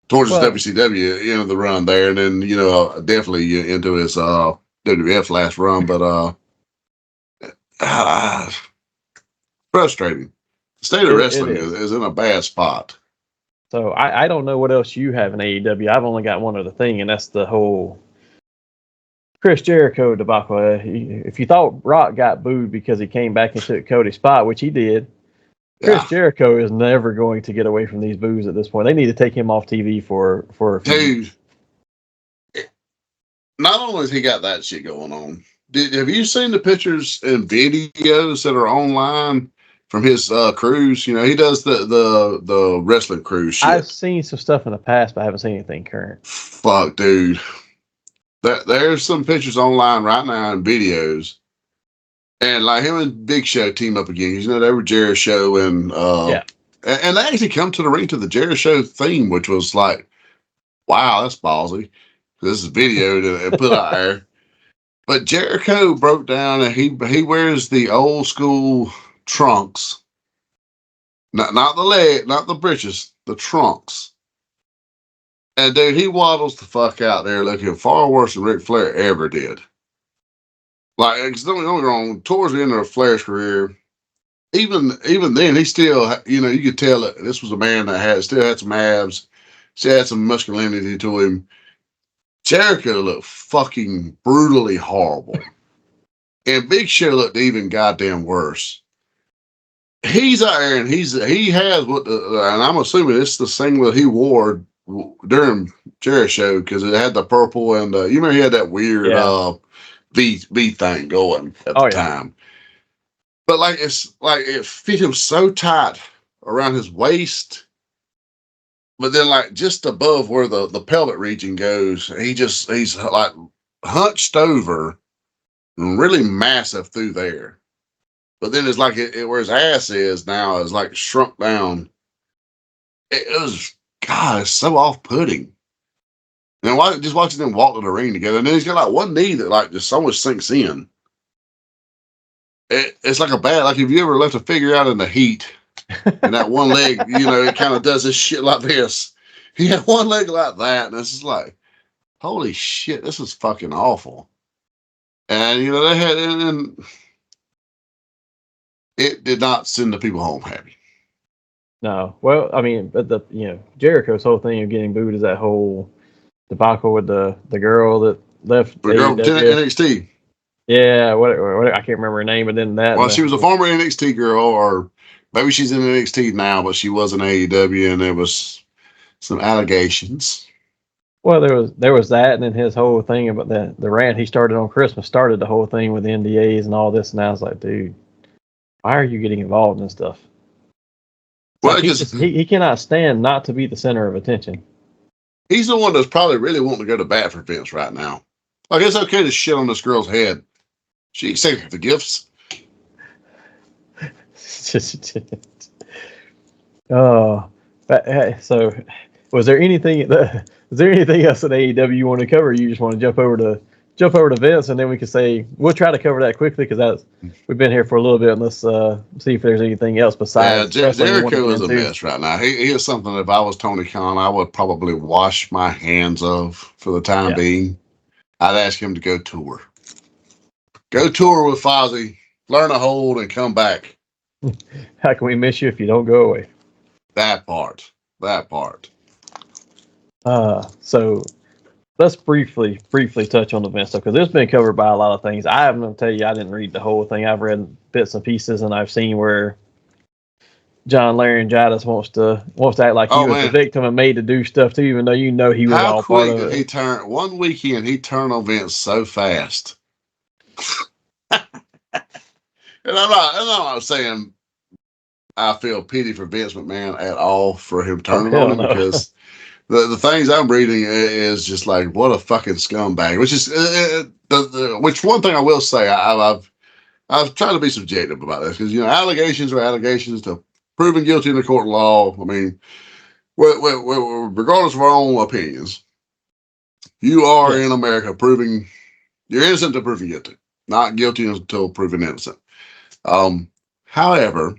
Towards his WCW, the run there. And then, definitely into his WWF last run. But frustrating. The state of wrestling is in a bad spot. So I don't know what else you have in AEW. I've only got one other thing, and that's the whole Chris Jericho debacle. If you thought Rock got booed because he came back and took Cody's spot, which he did, Chris Jericho is never going to get away from these boos at this point. They need to take him off TV for a few years. Not only has he got that shit going on, have you seen the pictures and videos that are online from his cruise? You know, he does the wrestling cruise shit. I've seen some stuff in the past, but I haven't seen anything current. Fuck, dude. There's some pictures online right now and videos. And like him and Big Show team up again. You know, they were Jerry Show and and they actually come to the ring to the Jerry Show theme, which was like, wow, that's ballsy. This is video to put out there. But Jericho broke down and he wears the old school trunks. Not the leg, not the breeches, the trunks. And dude, he waddles the fuck out there looking far worse than Ric Flair ever did. Like, don't get me wrong, towards the end of Flair's career, even then, he still, you know, you could tell that this was a man that still had some abs, still had some masculinity to him. Jericho looked fucking brutally horrible. And Big Show looked even goddamn worse. He's out there and he has what, and I'm assuming it's the singlet he wore during Jerry Show because it had the purple and you remember he had that weird V thing going at the time. But like it's like it fit him so tight around his waist, but then like just above where the pelvic region goes, he's like hunched over and really massive through there. But then it's like where his ass is now is like shrunk down. It was, God, it's so off-putting. And just watching them walk to the ring together, and then he's got like one knee that like just so much sinks in. It's like like if you ever left a figure out in the heat, and that one leg, you know, it kind of does this shit like this. He had one leg like that, and it's just like, holy shit, this is fucking awful. And you know they had, and it did not send the people home happy. No, well, I mean, but Jericho's whole thing of getting booed is that whole debacle with the girl that left. The girl from NXT. Yeah, what I can't remember her name, but then that. Well, she was a former NXT girl, or maybe she's in NXT now, but she was in AEW, and there was some allegations. Well, there was that, and then his whole thing about the rant he started on Christmas started the whole thing with NDAs and all this, and I was like, dude, why are you getting involved in this stuff? Well, like he cannot stand not to be the center of attention. He's the one that's probably really wanting to go to bat for Vince right now. Like, it's okay to shit on this girl's head. She accepted the gifts. Oh, so was there anything else in AEW you want to cover? Or you just want to jump over to Vince, and then we can say we'll try to cover that quickly because we've been here for a little bit, and let's see if there's anything else besides. Yeah, Jericho is a mess right now. He is something. If I was Tony Khan, I would probably wash my hands of for the time being. I'd ask him to go tour. Go tour with Fozzy, learn a hold, and come back. How can we miss you if you don't go away? That part. So let's briefly touch on the Vince stuff because it's been covered by a lot of things. I'm going to tell you, I didn't read the whole thing. I've read bits and pieces, and I've seen where John Laryngitis wants to act like he was the victim and made to do stuff too, even though you know he was all part of it. How quick did he turn? One weekend, he turned on Vince so fast. And I'm not saying I feel pity for Vince McMahon at all for him turning on him because the things I'm reading is just like, what a fucking scumbag. Which is which one thing I will say, I've tried to be subjective about this because allegations are allegations to proven guilty in the court of law. I mean, regardless of our own opinions, you are in America proving you're innocent until proven guilty, not guilty until proven innocent. However,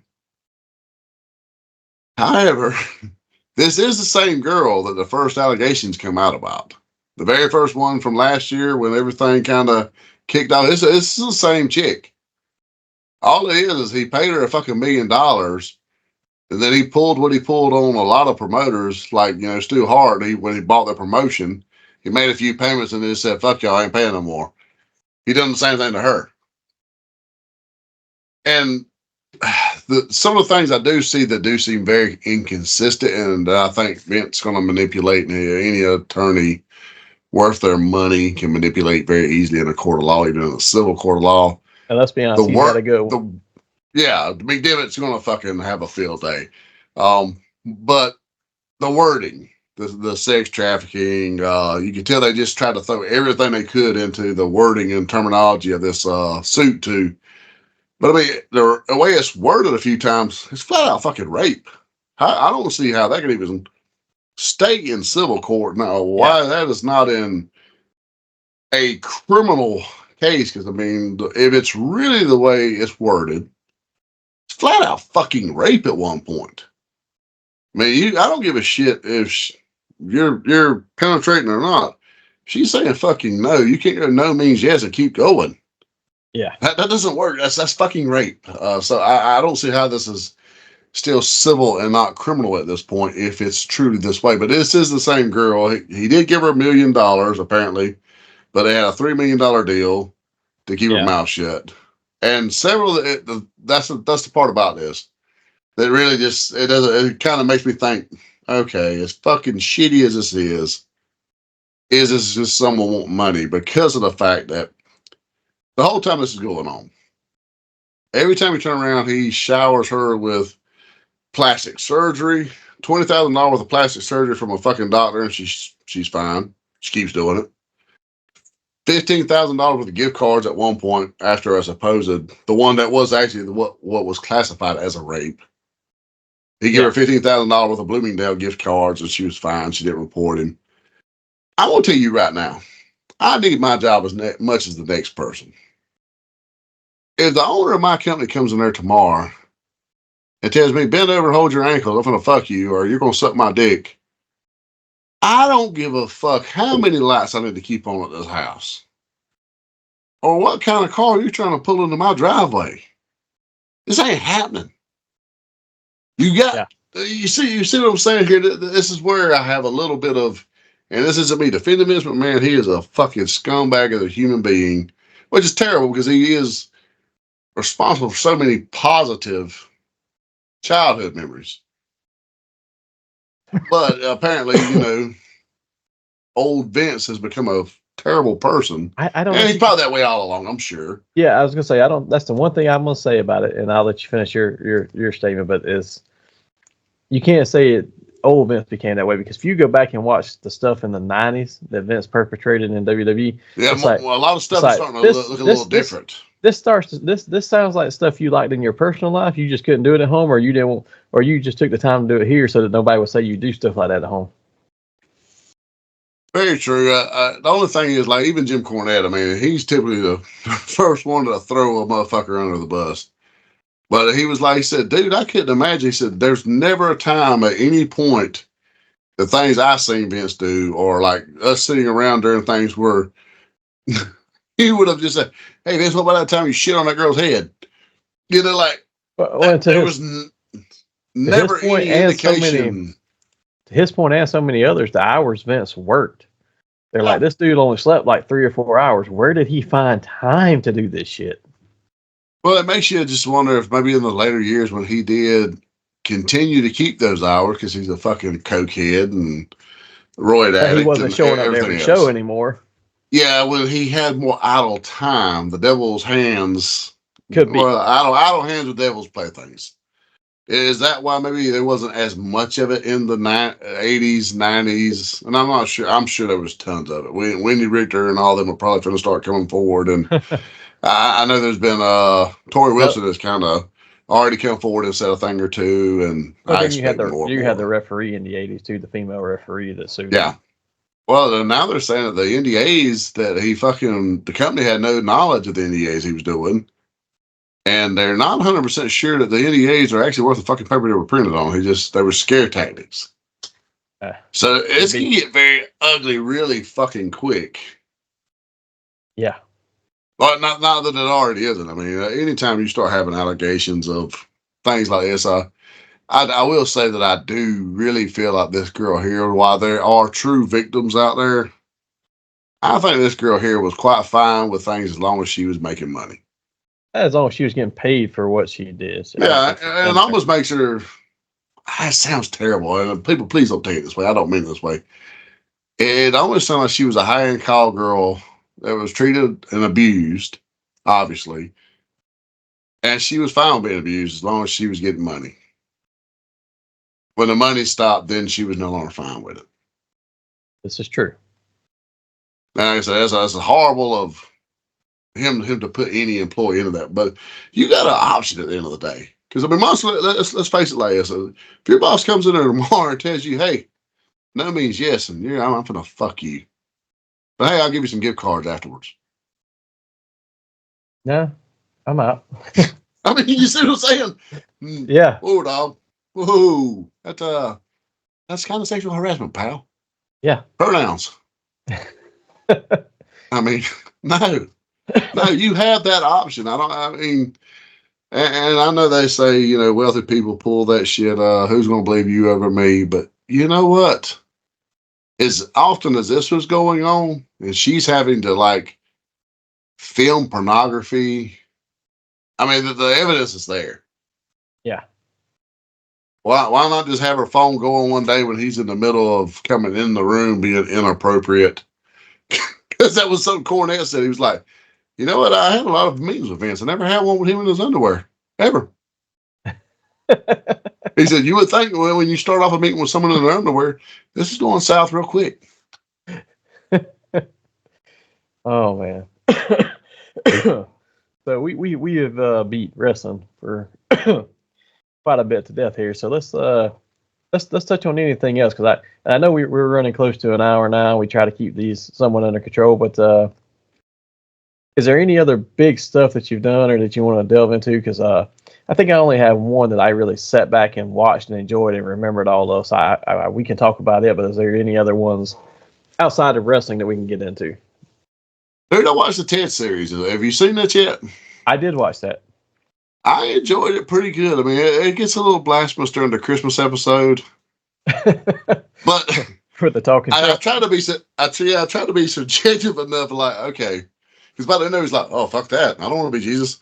this is the same girl that the first allegations come out about. The very first one from last year when everything kind of kicked off. It's the same chick. All it is he paid her a fucking $1 million, and then he pulled what he pulled on a lot of promoters, like Stu Hart. When he bought the promotion, he made a few payments and then said, "Fuck y'all, I ain't paying no more." he done the same thing to her. And some of the things I do see that do seem very inconsistent, and I think Vince's going to manipulate any attorney worth their money can manipulate very easily in a court of law, even in a civil court of law. And let's be honest, he's got to go. McDivitt's going to fucking have a field day. But the wording, the sex trafficking, you can tell they just tried to throw everything they could into the wording and terminology of this suit too. But I mean, the way it's worded a few times, it's flat out fucking rape. I don't see how that could even stay in civil court now. Why that is not in a criminal case? Because I mean, if it's really the way it's worded, it's flat out fucking rape at one point. I mean, I don't give a shit if you're penetrating or not. She's saying fucking no. You can't go no means yes and keep going. Yeah, that doesn't work. That's fucking rape. So I don't see how this is still civil and not criminal at this point if it's truly this way. But this is the same girl. He did give her $1 million apparently, but they had a $3 million deal to keep her mouth shut. And several. That's the part about this that really just it kind of makes me think. Okay, as fucking shitty as this is this just someone wanting money because of the fact that the whole time this is going on, every time you turn around, he showers her with plastic surgery, $20,000 worth of plastic surgery from a fucking doctor, and she's fine. She keeps doing it. $15,000 worth of gift cards at one point after a supposed the one that was actually what was classified as a rape. He gave her $15,000 worth of Bloomingdale gift cards, and she was fine. She didn't report him. I will tell you right now, I need my job as much as the next person. If the owner of my company comes in there tomorrow and tells me, bend over and hold your ankle, I'm going to fuck you, or you're going to suck my dick, I don't give a fuck how many lights I need to keep on at this house. Or what kind of car you're trying to pull into my driveway. This ain't happening. You see what I'm saying here? This is where I have a little bit of, and this isn't me defending this, but man, he is a fucking scumbag of a human being, which is terrible because he is responsible for so many positive childhood memories. But apparently, old Vince has become a terrible person. I don't. And he's probably that way all along, I'm sure. Yeah, I was gonna say I don't. That's the one thing I'm gonna say about it, and I'll let you finish your statement. But you can't say it. Old Vince became that way because if you go back and watch the stuff in the '90s that Vince perpetrated in WWE, a lot of stuff is starting to look a little different. This sounds like stuff you liked in your personal life. You just couldn't do it at home, or you didn't, or you just took the time to do it here so that nobody would say you do stuff like that at home. Very true. The only thing is, like, even Jim Cornette, I mean, he's typically the first one to throw a motherfucker under the bus. But he was like, he said, dude, I couldn't imagine. He said, there's never a time at any point the things I seen Vince do, or like us sitting around during things where he would have just said, hey, Vince, what about that time you shit on that girl's head? Like, there was never any indication. To his point and so many others, the hours Vince worked, they're like, this dude only slept like 3 or 4 hours. Where did he find time to do this shit? Well, it makes you just wonder if maybe in the later years when he did continue to keep those hours because he's a fucking cokehead and roid addict. He wasn't showing up every show anymore. Yeah, when he had more idle time, the devil's hands could be. Well, idle hands with devil's playthings. Is that why maybe there wasn't as much of it in the 80s, 90s? And I'm not sure. I'm sure there was tons of it. Wendy Richter and all of them are probably trying to start coming forward. And I know there's been Tori Wilson has kind of already come forward and said a thing or two. And I expect more. You had the referee in the 80s too, the female referee that sued. Yeah. Well, now they're saying that the NDAs that the company had no knowledge of the NDAs he was doing. And they're not 100% sure that the NDAs are actually worth the fucking paper they were printed on. They were scare tactics. So it's going to get very ugly really fucking quick. Yeah. But not that it already isn't. I mean, anytime you start having allegations of things like this, I will say that I do really feel like this girl here, while there are true victims out there, I think this girl here was quite fine with things as long as she was making money. As long as she was getting paid for what she did. So Yeah, and it almost makes her. It sounds terrible, and people, please don't take it this way. I don't mean it this way. It almost sounded like she was a high-end call girl that was treated and abused, obviously, and she was fine with being abused as long as she was getting money. When the money stopped, then she was no longer fine with it. This is true. And like I said, that's horrible of him to put any employee into that. But you got an option at the end of the day. Because I mean, let's face it like this. If your boss comes in there tomorrow and tells you, hey, no means yes, and I'm going to fuck you. But hey, I'll give you some gift cards afterwards. No, I'm out. I mean, you see what I'm saying? Yeah. Whoa, dog. Whoa. That's kind of sexual harassment, pal. Yeah. Pronouns. I mean, no, you have that option. I mean, and I know they say, wealthy people pull that shit. Who's going to believe you over me? But you know what? As often as this was going on, and she's having to like film pornography. I mean, the evidence is there. Yeah. Why not just have her phone go on one day when he's in the middle of coming in the room being inappropriate? Because that was something Cornette said. He was like, you know what? I had a lot of meetings with Vince. I never had one with him in his underwear. Ever. He said, you would think, well, when you start off a meeting with someone in their underwear, this is going south real quick. Oh, man. So we have beat wrestling for quite a bit to death here. So let's touch on anything else, because I know we're running close to an hour now. We try to keep these somewhat under control, but is there any other big stuff that you've done or that you want to delve into? Because I think I only have one that I really sat back and watched and enjoyed and remembered all of. So we can talk about it, but is there any other ones outside of wrestling that we can get into? Dude, I watched the Ted series. Have you seen that yet? I did watch that. I enjoyed it pretty good. I mean, it gets a little blasphemous during the Christmas episode, but For the talking, I try to be subjective enough. Like, okay, because by the end, he's like, "Oh, fuck that! I don't want to be Jesus."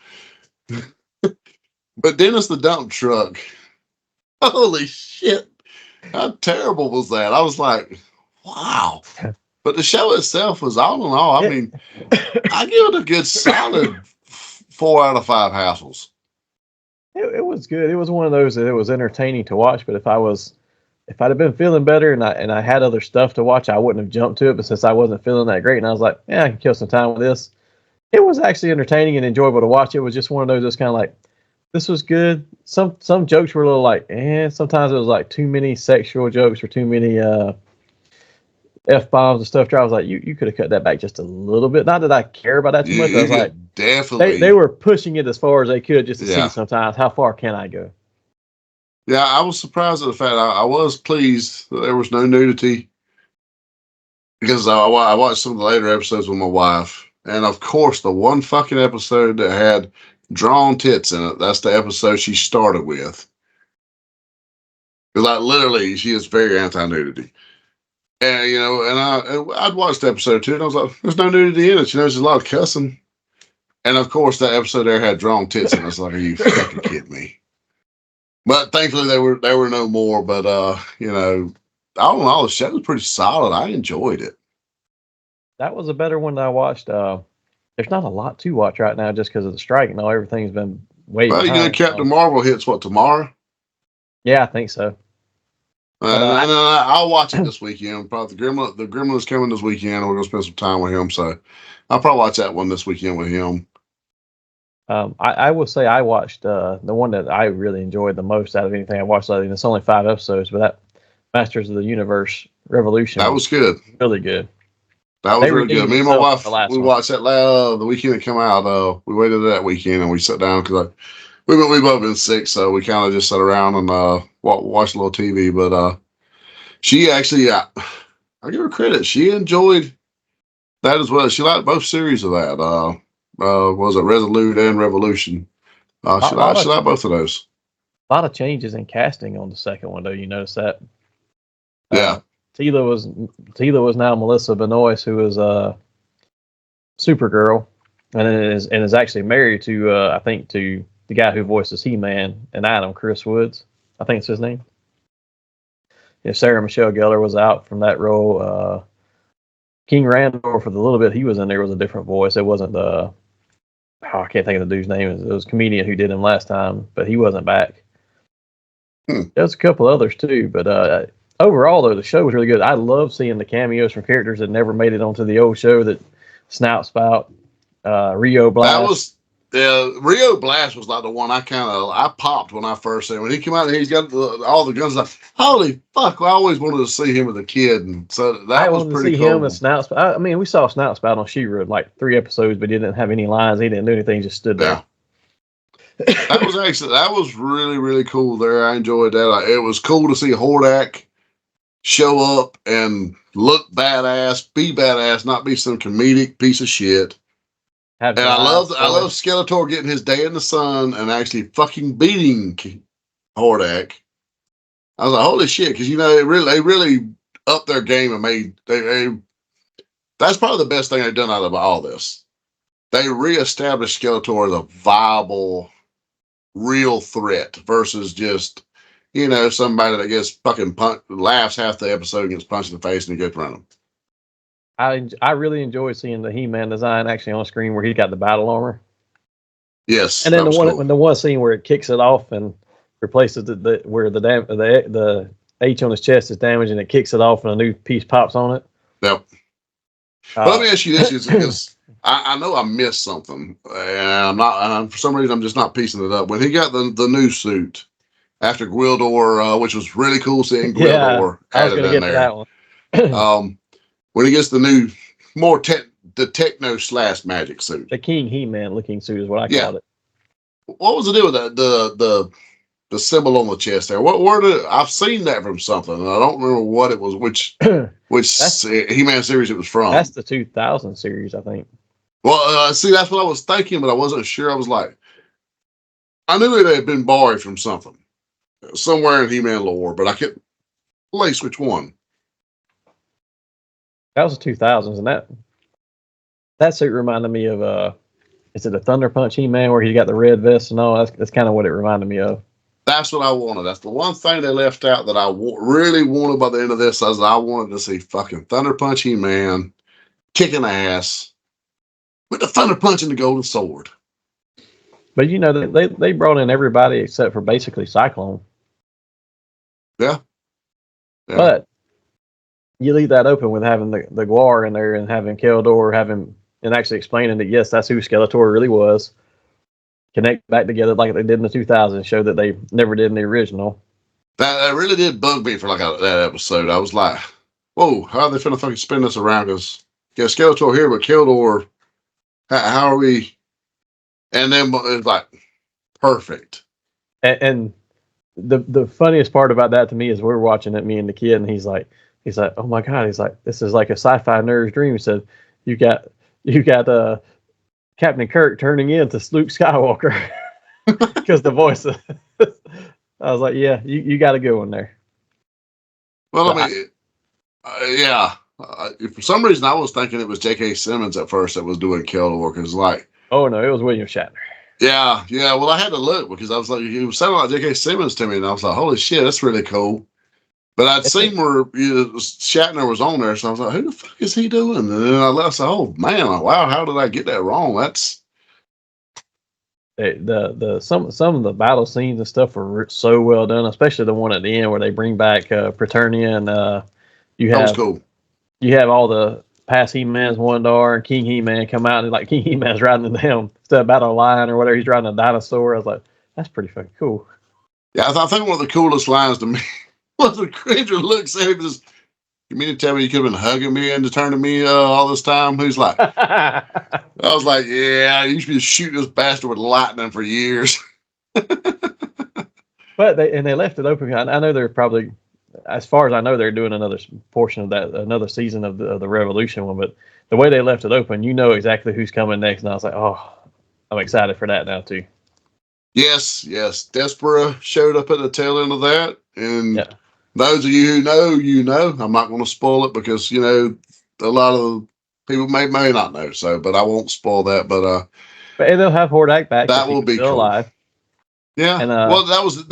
But Dennis the dump truck, holy shit! How terrible was that? I was like, wow. But the show itself was all in all. I mean, I give it a good solid 4 out of 5 hassles. It was good. It was one of those that it was entertaining to watch. But if I'd have been feeling better and I had other stuff to watch, I wouldn't have jumped to it. But since I wasn't feeling that great, and I was like, yeah, I can kill some time with this. It was actually entertaining and enjoyable to watch. It was just one of those that's kind of like, this was good. Some jokes were a little like, sometimes it was like too many sexual jokes or too many F-bombs and stuff. I was like, you could have cut that back just a little bit. Not that I care about that too much. I was like, definitely. They were pushing it as far as they could just to see sometimes how far can I go. Yeah, I was surprised at the fact I was pleased that there was no nudity, because I watched some of the later episodes with my wife, and of course the one fucking episode that had drawn tits in it, that's the episode she started with. Like, literally, she is very anti-nudity. And, I'd watched the episode too, and I was like, there's no nudity in it. There's a lot of cussing. And of course, that episode there had drawn tits in it. I was like, are you fucking kidding me? But thankfully, they were no more. But, all in all, the show was pretty solid. I enjoyed it. That was a better one that I watched. There's not a lot to watch right now just because of the strike and all. Everything's been way behind. Captain Marvel hits what, tomorrow? Yeah, I think so. I'll watch it this weekend. Probably the Gremlin's coming this weekend. We're gonna spend some time with him, so I'll probably watch that one this weekend with him. I will say I watched the one that I really enjoyed the most out of anything I watched lately. And it's only 5 episodes, but that Masters of the Universe Revolution. That was good. Really good. That was really good. Me and my wife, we watched that the weekend it came out. We waited that weekend and we sat down because we both been sick, so we kind of just sat around and watched a little TV. But she actually, I give her credit. She enjoyed that as well. She liked both series of that. Was it Resolute and Revolution? She liked both of those. A lot of changes in casting on the second one, though. You notice that? Yeah. Tila was now Melissa Benoist, who was Supergirl, and is actually married to I think to the guy who voices He-Man and Adam, Chris Woods. I think it's his name. Yeah, Sarah Michelle Gellar was out from that role. King Randor, for the little bit he was in there, was a different voice. It wasn't the I can't think of the dude's name. It was a comedian who did him last time, but he wasn't back. There's a couple others too, but overall though the show was really good. I love seeing the cameos from characters that never made it onto the old show. That Snout Spout, Rio Blast. Rio Blast was like the one I popped when I first seen him. When he came out and he's got all the guns. Like, holy fuck! I always wanted to see him as a kid, and so that was pretty cool. Him as Snout Spout. I mean, we saw Snout Spout on She-Ra like 3 episodes, but he didn't have any lines. He didn't do anything. He just stood there. That was really, really cool there. I enjoyed that. It was cool to see Hordak show up and look badass, be badass, not be some comedic piece of shit. And I love Skeletor getting his day in the sun and actually fucking beating Hordak. I was like, holy shit, because they really upped their game and made that's probably the best thing they've done out of all this. They reestablished Skeletor as a viable, real threat versus just somebody that gets fucking laughs half the episode and gets punched in the face and he goes running. I really enjoy seeing the He-Man design actually on screen where he's got the battle armor. Yes, and then the one scene where it kicks it off and replaces where the H on his chest is damaged and it kicks it off and a new piece pops on it. Yep. Let me ask you this: because I know I missed something, and for some reason I'm just not piecing it up. When he got the new suit after Gwildor, which was really cool seeing Gwildor added in there. That one. When he gets the new, more the techno / magic suit. The King He-Man looking suit is what I called it. What was the deal with that? The symbol on the chest there. I've seen that from something, and I don't remember what it was, which He-Man series it was from. That's the 2000 series, I think. Well, see, that's what I was thinking, but I wasn't sure. I was like, I knew it had been borrowed from something, somewhere in He-Man lore, but I couldn't place which one. That was the 2000s, and that suit reminded me of is it a Thunder Punch He-Man where he got the red vest and all? That's kind of what it reminded me of. That's what I wanted. That's the one thing they left out that I really wanted by the end of this. I wanted to see fucking Thunder Punch He-Man kicking ass with the Thunder Punch and the Golden Sword. But they brought in everybody except for basically Cyclone. Yeah. But you leave that open with having the Guar in there and having Keldor and actually explaining that yes, that's who Skeletor really was. Connect back together like they did in the 2000s, show that they never did in the original. That really did bug me for that episode. I was like, whoa, how are they finna fucking spin this around? Because Skeletor here, but Keldor, how are we? And then it's like, perfect. And the funniest part about that to me is we're watching it, me and the kid, and he's like, oh my God, he's like, this is like a sci-fi nerd's dream. He said, you got Captain Kirk turning into Luke Skywalker because the voice. I was like, yeah, you got a good one there. Well, yeah. For some reason, I was thinking it was J.K. Simmons at first that was doing Keldor, because oh no, it was William Shatner. Yeah. Well, I had to look because I was like, he was sounding like J.K. Simmons to me, and I was like, holy shit, that's really cool. But I'd seen where Shatner was on there, so I was like, who the fuck is he doing? And then I left, oh man, wow, how did I get that wrong? That's some of the battle scenes and stuff were so well done, especially the one at the end where they bring back Preternia and that was cool. You have all the past He-Man's Wondar and King He-Man come out and King He-Man's riding them instead of battle a lion or whatever, he's riding a dinosaur. I was like, that's pretty fucking cool. Yeah, I think one of the coolest lines to me was when Cringer looks at him and says, you mean to tell me you could have been hugging me and turning me all this time? Who's like, I was like, yeah, you should be shooting this bastard with lightning for years. But they left it open. I know they're probably, as far as I know, they're doing another portion of that, another season of the Revolution one. But the way they left it open, you know exactly who's coming next. And I was like, oh, I'm excited for that now too. Yes. Despera showed up at the tail end of that. And those of you who know, I'm not going to spoil it because, a lot of People may not know, so but I won't spoil that. But they'll have Hordak back. that will be still cool. Alive. Yeah. And, well, that was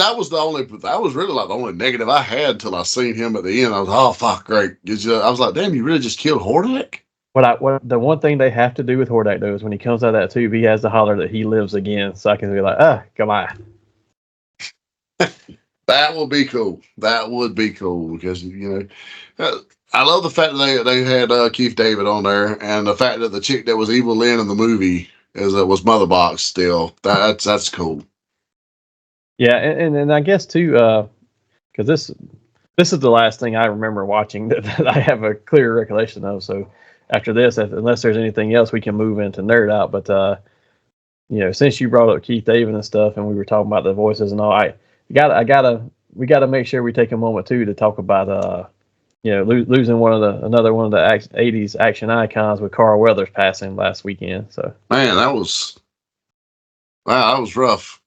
really like the only negative I had till I seen him at the end. I was, oh fuck, great. I was like, damn, you really just killed Hordak? What the one thing they have to do with Hordak though is when he comes out of that tube, he has to holler that he lives again, so I can be like, come on. That would be cool. That would be cool because I love the fact that they had Keith David on there, and the fact that the chick that was Evil Lynn in the movie was Mother Box. Still, that's cool. Yeah, and I guess too, because this is the last thing I remember watching that I have a clear recollection of. So after this, unless there's anything else, we can move into Nerd Out. But since you brought up Keith David and stuff, and we were talking about the voices and all, we gotta make sure we take a moment too to talk about losing another one of the 80s action icons with Carl Weathers passing last weekend. So man, that was rough.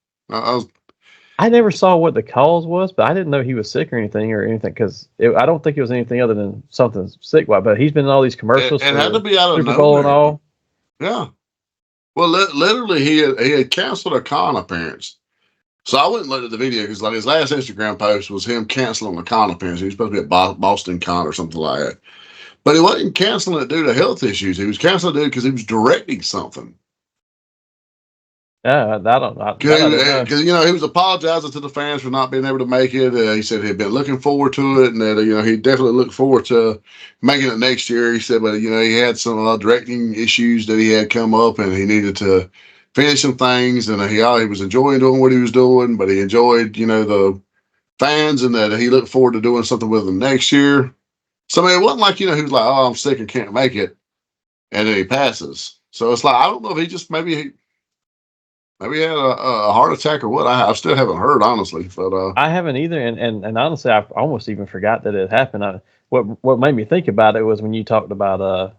I never saw what the cause was, but I didn't know he was sick or anything because I don't think it was anything other than something sick. But he's been in all these commercials. It had to be out of Super Bowl and all. Yeah. Well, literally, he had canceled a con appearance. So I went and looked at the video because like his last Instagram post was him canceling a con appearance. He was supposed to be at Boston Con or something like that. But he wasn't canceling it due to health issues. He was canceling it because he was directing something. Yeah, I don't know. Because he was apologizing to the fans for not being able to make it. He said he'd been looking forward to it, and that he definitely looked forward to making it next year. He said, but he had some directing issues that he had come up, and he needed to finish some things, and he was enjoying doing what he was doing, but he enjoyed the fans, and that he looked forward to doing something with them next year. So I mean, it wasn't like he was like, oh, I'm sick and can't make it, and then he passes. So it's like I don't know if he just maybe he had a heart attack or what. I still haven't heard, honestly. But I haven't either, and honestly, I almost even forgot that it happened. What made me think about it was when you talked about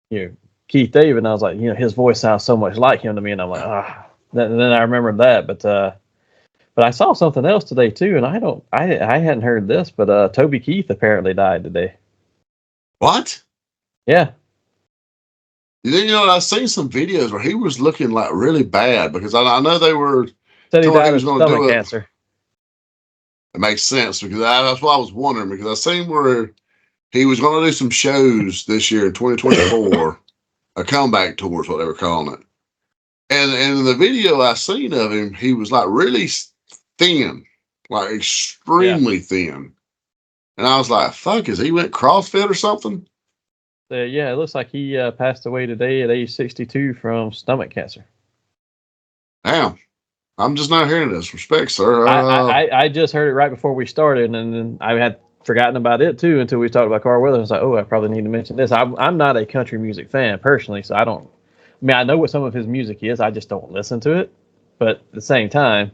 Keith David, and I was like, his voice sounds so much like him to me, and I'm like, then I remembered that. But I saw something else today too, and I hadn't heard this, but Toby Keith apparently died today. What? Yeah. I've seen some videos where he was looking like really bad because I know they were. Said he died of stomach cancer. It makes sense because that's what I was wondering because I seen where he was going to do some shows this year in 2024, a comeback tour is what they were calling it. And in the video I seen of him, he was like really thin, like extremely thin. And I was like, fuck, he went CrossFit or something? Yeah, it looks like he passed away today at age 62 from stomach cancer. Damn. I'm just not hearing this. Respect, sir. I just heard it right before we started, and then I had forgotten about it too until we talked about Carl Weathers. I was like, oh, I probably need to mention this. I'm not a country music fan personally, so I know what some of his music is. I just don't listen to it. But at the same time,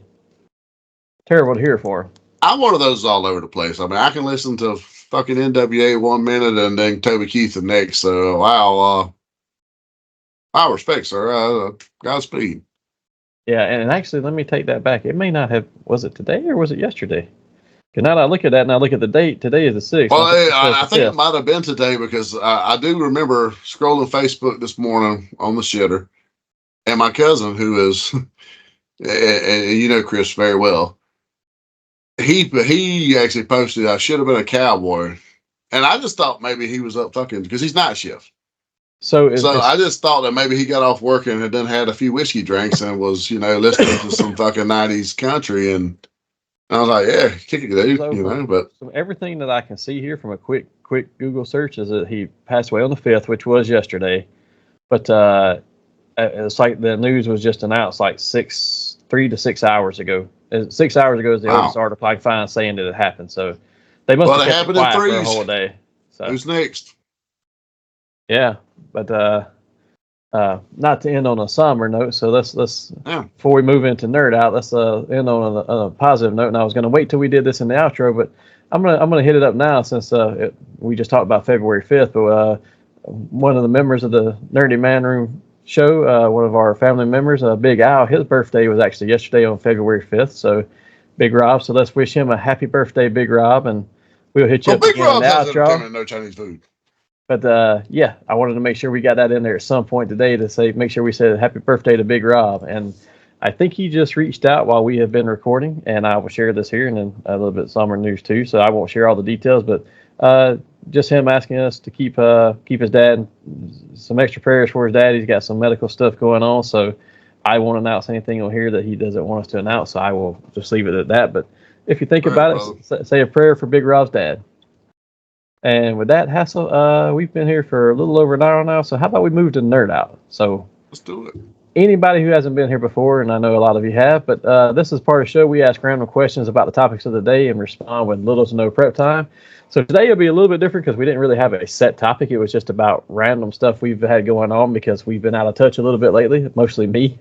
terrible to hear for him. I'm one of those all over the place. I mean, I can listen to fucking NWA 1 minute and then Toby Keith the next. So, wow. I respect, sir. Godspeed. Yeah, and actually, let me take that back. It may not have, was it today or was it yesterday? Because now that I look at that and I look at the date, today is the 6th. Well, I think it might have been today because I do remember scrolling Facebook this morning on the shitter, and my cousin, who is, and Chris very well, he actually posted, I should have been a cowboy. And I just thought maybe he was up fucking, because he's night shift. So I just thought that maybe he got off work and had done had a few whiskey drinks and was, listening to some fucking 90s country. And I was like, yeah, kick it, dude, but. So everything that I can see here from a quick Google search is that he passed away on the 5th, which was yesterday. But it's like the news was just announced like 3 to 6 hours ago. 6 hours ago is the oldest article I can find saying that it happened. So they must have kept it quiet for a whole day. So. Who's next? Yeah, but not to end on a somber note. So let's before we move into Nerd Out, let's end on a positive note. And I was going to wait till we did this in the outro, but I'm gonna hit it up now since we just talked about February 5th. But one of the members of the Nerdy Manroom show, one of our family members, Big Al, his birthday was actually yesterday on February 5th. So Big Rob. So let's wish him a happy birthday, Big Rob, and we'll hit you up Big again Rob in the outro. No Chinese food. But yeah, I wanted to make sure we got that in there at some point today to say, make sure we said happy birthday to Big Rob. And I think he just reached out while we have been recording, and I will share this here and then a little bit of summer news too. So I won't share all the details, but just him asking us to keep his dad, some extra prayers for his dad. He's got some medical stuff going on, so I won't announce anything on here that he doesn't want us to announce. So I will just leave it at that. But if you think about it, say a prayer for Big Rob's dad. And with that, Hassel, we've been here for a little over an hour now. So how about we move to Nerd Out? So let's do it. Anybody who hasn't been here before, and I know a lot of you have, but this is part of the show. We ask random questions about the topics of the day and respond with little to no prep time. So today will be a little bit different because we didn't really have a set topic. It was just about random stuff we've had going on because we've been out of touch a little bit lately, mostly me.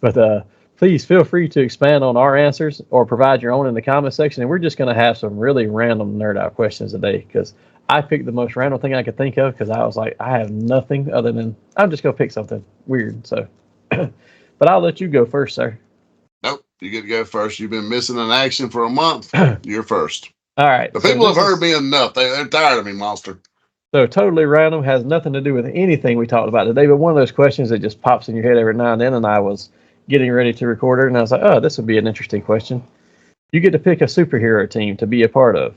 But please feel free to expand on our answers or provide your own in the comment section. And we're just going to have some really random Nerd Out questions today because I picked the most random thing I could think of because I was like, I have nothing other than I'm just going to pick something weird. So. But I'll let you go first, sir. Nope, you get to go first. You've been missing in action for a month. You're first. All right. The people have heard me enough. They're tired of me, monster. So totally random, has nothing to do with anything we talked about today, but one of those questions that just pops in your head every now and then, and I was getting ready to record it, and I was like, oh, this would be an interesting question. You get to pick a superhero team to be a part of.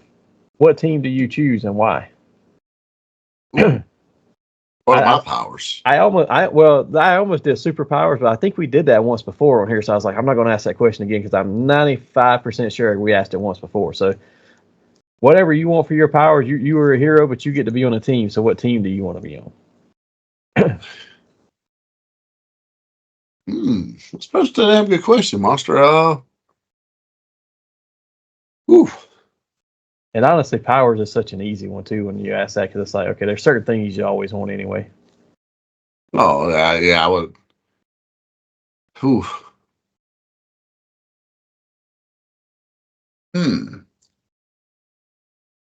What team do you choose and why? What are my powers? I almost did superpowers, but I think we did that once before on here. So I was like, I'm not going to ask that question again because I'm 95% sure we asked it once before. So whatever you want for your powers, you were a hero, but you get to be on a team. So what team do you want to be on? That's supposed to have a good question, monster. And honestly, powers is such an easy one too when you ask that because it's like, okay, there's certain things you always want anyway. Oh, yeah, I would. Whew.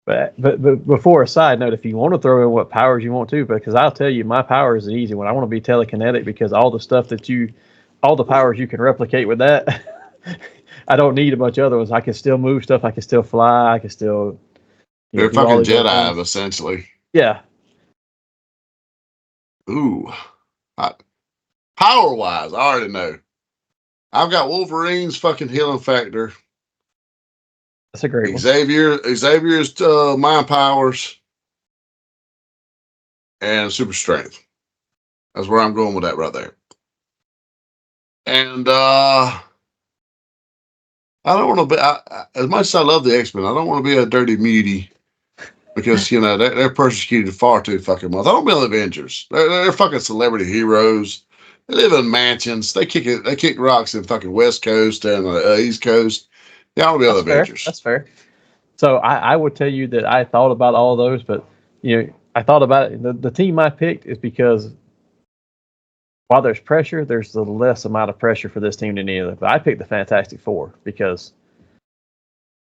But before a side note, if you want to throw in what powers you want to, because I'll tell you, my power is an easy one. I want to be telekinetic because all the powers you can replicate with that, I don't need a bunch of other ones. I can still move stuff. I can still fly. I can still. They're fucking Jedi, essentially. Yeah. Ooh. Power-wise, I already know. I've got Wolverine's fucking healing factor. That's a great one. Xavier's mind powers and super strength. That's where I'm going with that right there. And I don't want to be, as much as I love the X-Men, I don't want to be a dirty mutie because, they're persecuted far too fucking much. I don't be the Avengers. They're fucking celebrity heroes. They live in mansions. They kick rocks in fucking West Coast and East Coast. Yeah, I want to be the Avengers. That's fair. So I would tell you that I thought about all of those, but I thought about it. The team I picked is because while there's pressure, there's the less amount of pressure for this team than any other. But I picked the Fantastic Four because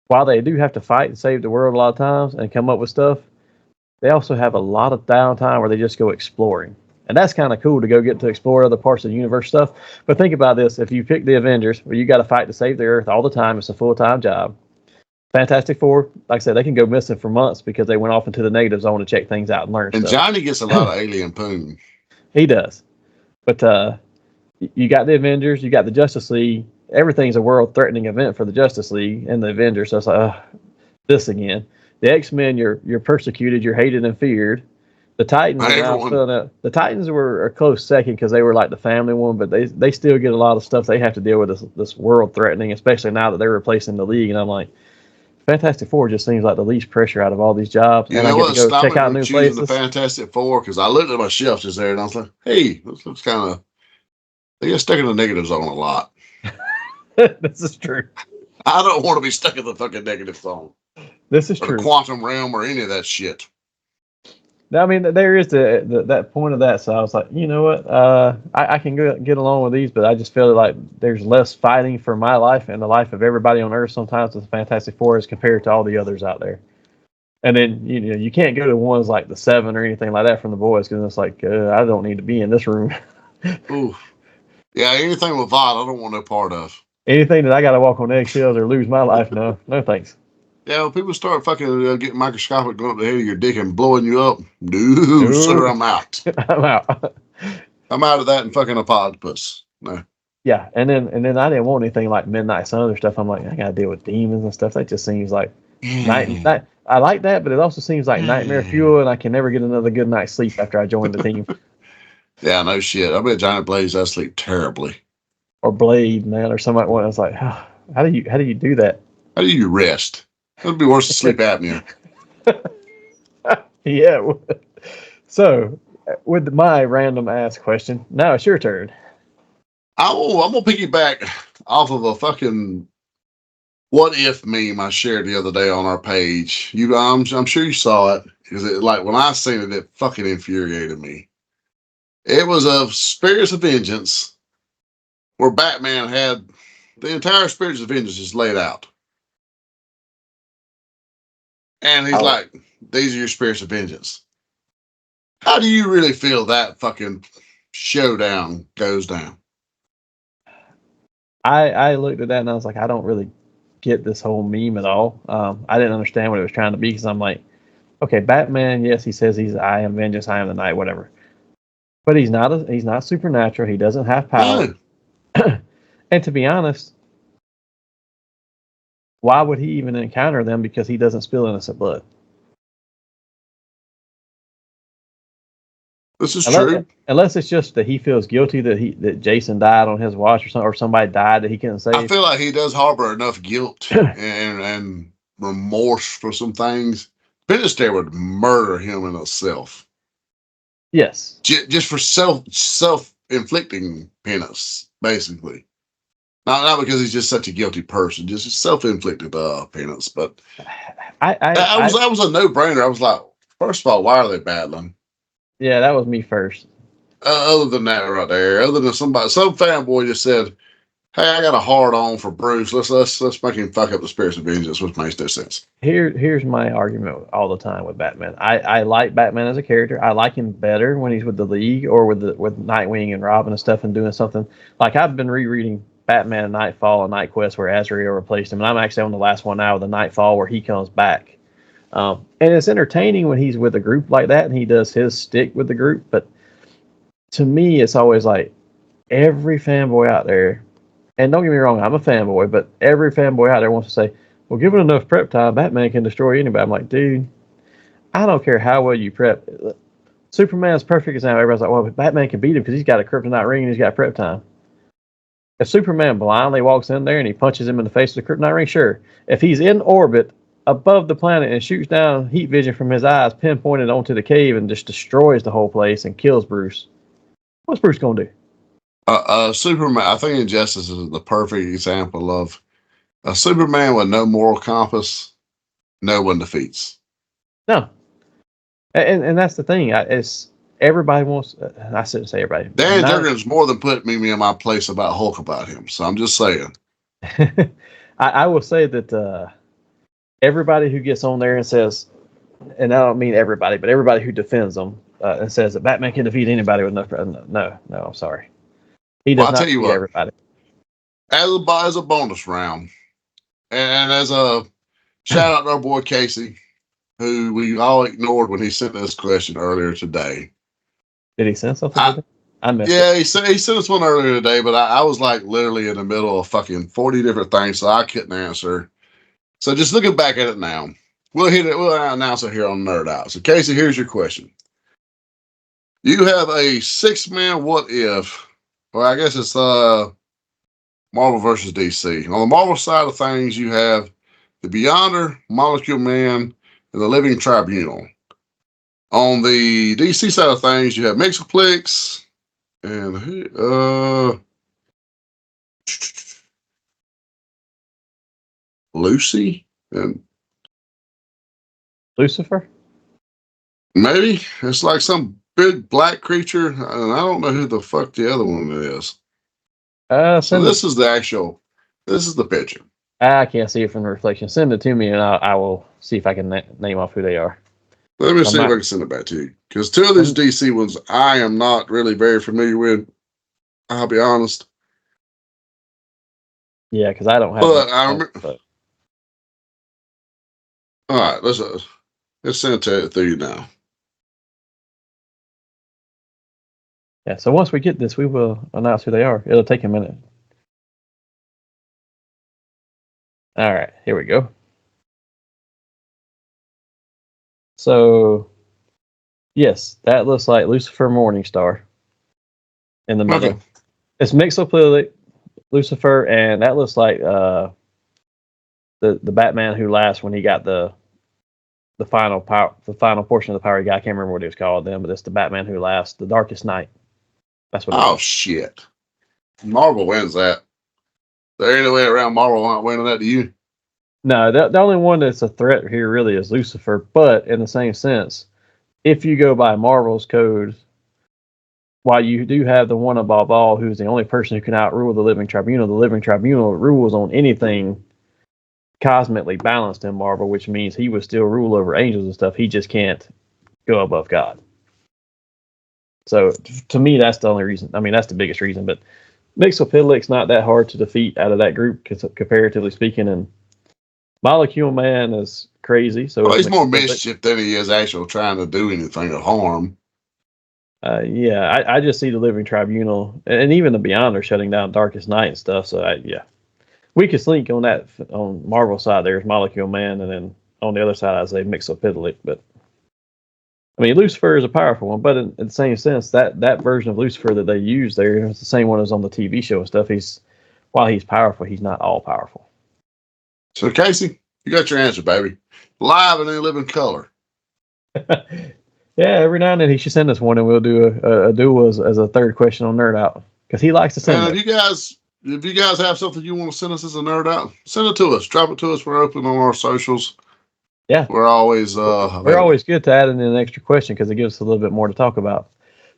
while they do have to fight and save the world a lot of times and come up with stuff, they also have a lot of downtime where they just go exploring. And that's kind of cool to go get to explore other parts of the universe stuff. But think about this. If you pick the Avengers, where you got to fight to save the Earth all the time, it's a full-time job. Fantastic Four, like I said, they can go missing for months because they went off into the negative zone to check things out and learn and stuff. Johnny gets a lot of alien poon. He does. But you got the Avengers, you got the Justice League. Everything's a world-threatening event for the Justice League and the Avengers. So it's like, this again. The X-Men, you're persecuted, you're hated and feared. The Titans, the Titans were a close second because they were like the family one, but they still get a lot of stuff they have to deal with this world-threatening, especially now that they're replacing the League. And I'm like, Fantastic Four just seems like the least pressure out of all these jobs. And I get to go check out new places. The Fantastic Four because I looked at my shelf just there and I was like, hey, this looks kind of. They get stuck in the negative zone a lot. This is true. I don't want to be stuck in the fucking negative zone. This is true. The quantum realm or any of that shit. I mean, there is that point of that. So I was like, you know what? I can get along with these, but I just feel like there's less fighting for my life and the life of everybody on Earth sometimes with the Fantastic Four as compared to all the others out there. And then, you can't go to ones like the Seven or anything like that from the boys because it's like, I don't need to be in this room. Ooh. Yeah, anything with Vought, I don't want no part of. Anything that I got to walk on eggshells or lose my life, no thanks. Yeah, when people start fucking getting microscopic, going up the head of your dick and blowing you up, no, sir, I'm out. I'm out. I'm out of that and fucking a octopus. No. Yeah, and then I didn't want anything like Midnight Sun or stuff. I'm like, I gotta deal with demons and stuff. That just seems like night. I like that, but it also seems like nightmare fuel, and I can never get another good night's sleep after I join the team. Yeah, no shit. I bet Giant Blaze does sleep terribly. Or Blade, man, or something like that. I was like, how do you do that? How do you rest? That'd be worse than sleep apnea. Yeah. So, with my random ass question, now it's your turn. I'm gonna piggyback off of a fucking what if meme I shared the other day on our page. I'm sure you saw it. Is it like when I seen it, it fucking infuriated me. It was of Spirits of Vengeance, where Batman had the entire Spirits of Vengeance just laid out. And he's like, these are your Spirits of Vengeance. How do you really feel that fucking showdown goes down? I looked at that and I was like, I don't really get this whole meme at all. I didn't understand what it was trying to be because I'm like, okay, Batman, yes, he says I am vengeance, I am the night, whatever. But he's not supernatural. He doesn't have power. No. And to be honest, why would he even encounter them? Because he doesn't spill innocent blood. This is true. Unless it's just that he feels guilty that Jason died on his watch or somebody died that he couldn't save. I feel like he does harbor enough guilt and remorse for some things. Sinister would murder him in itself. Yes. Just for self-inflicting penance, basically. Not because he's just such a guilty person, just self-inflicted penance. But that was a no-brainer. I was like, first of all, why are they battling? Yeah, that was me first. Other than that right there, other than some fanboy just said, hey, I got a hard on for Bruce. Let's make him fuck up the Spirits of Vengeance, which makes no sense. Here's my argument all the time with Batman. I like Batman as a character. I like him better when he's with the League or with Nightwing and Robin and stuff and doing something. Like I've been rereading Batman Nightfall and Night Quest where Azrael replaced him, and I'm actually on the last one now with the Nightfall where he comes back. And it's entertaining when he's with a group like that and he does his stick with the group. But to me, it's always like every fanboy out there, and don't get me wrong, I'm a fanboy, but every fanboy out there wants to say, well, given enough prep time, Batman can destroy anybody. I'm like, dude, I don't care how well you prep. Superman's perfect example. Everybody's like, well, Batman can beat him because he's got a kryptonite ring and he's got prep time. If Superman blindly walks in there and he punches him in the face with a kryptonite ring, sure. If he's in orbit above the planet and shoots down heat vision from his eyes, pinpointed onto the cave and just destroys the whole place and kills Bruce, what's Bruce going to do? Superman, I think Injustice is the perfect example of a Superman with no moral compass, no one defeats. No. And that's the thing. It's everybody wants, I shouldn't say everybody. Dan Jurgens more than put me in my place about Hulk about him. So I'm just saying. I will say that everybody who gets on there and says, and I don't mean everybody, but everybody who defends them and says that Batman can defeat anybody with enough. No, I'm sorry. He does not defeat everybody. As a bonus round, and as a shout out to our boy Casey, who we all ignored when he sent this question earlier today. Did he send something? I missed it. He sent us one earlier today, but I was like literally in the middle of fucking 40 different things, so I couldn't answer. So just looking back at it now, we'll announce it here on Nerd Out. So Casey, here's your question. You have a 6-man what if, well, I guess it's Marvel versus DC. On the Marvel side of things, you have the Beyonder, Molecule Man, and the Living Tribunal. On the DC side of things, you have Mixoplex and Lucy and Lucifer. Maybe it's like some big black creature, and I don't know who the fuck the other one is. So this is the picture. I can't see it from the reflection. Send it to me, and I will see if I can name off who they are. Let me see if I can send it back to you. Because 2 of these DC ones I am not really very familiar with. I'll be honest. Yeah, because I don't have. But All right, let's send it through you now. Yeah, so once we get this, we will announce who they are. It'll take a minute. All right, here we go. So, yes, that looks like Lucifer Morningstar in the middle. Okay. It's Mixophilic, Lucifer, and that looks like the Batman Who Laughs when he got the final portion of the power he got. I can't remember what it was called then, but it's the Batman Who Laughs, the Darkest Night. That's what. Oh shit! Marvel wins that. There ain't no way around Marvel not winning that to you. No, the only one that's a threat here really is Lucifer. But in the same sense, if you go by Marvel's code, while you do have the one above all, who's the only person who can outrule the Living Tribunal rules on anything cosmically balanced in Marvel, which means he would still rule over angels and stuff. He just can't go above God. So to me, that's the only reason. I mean, that's the biggest reason. But Mixophiliac's not that hard to defeat out of that group, comparatively speaking. And Molecule Man is crazy. So well, he's more mischief than he is actual trying to do anything of harm. Yeah, I just see the Living Tribunal and even the Beyonder shutting down Darkest Night and stuff. So yeah, weakest link on that on Marvel side there is Molecule Man, and then on the other side I say Mixophiliac. But I mean, Lucifer is a powerful one, but in the same sense, that version of Lucifer that they use there is the same one as on the TV show and stuff. While he's powerful, he's not all powerful. So Casey, you got your answer, baby. Live and in living color. Yeah, every now and then he should send us one, and we'll do a duel as a third question on Nerd Out, because he likes to send it. If you guys have something you want to send us as a Nerd Out, send it to us. Drop it to us. We're open on our socials. Yeah, we're always good to add in an extra question because it gives us a little bit more to talk about.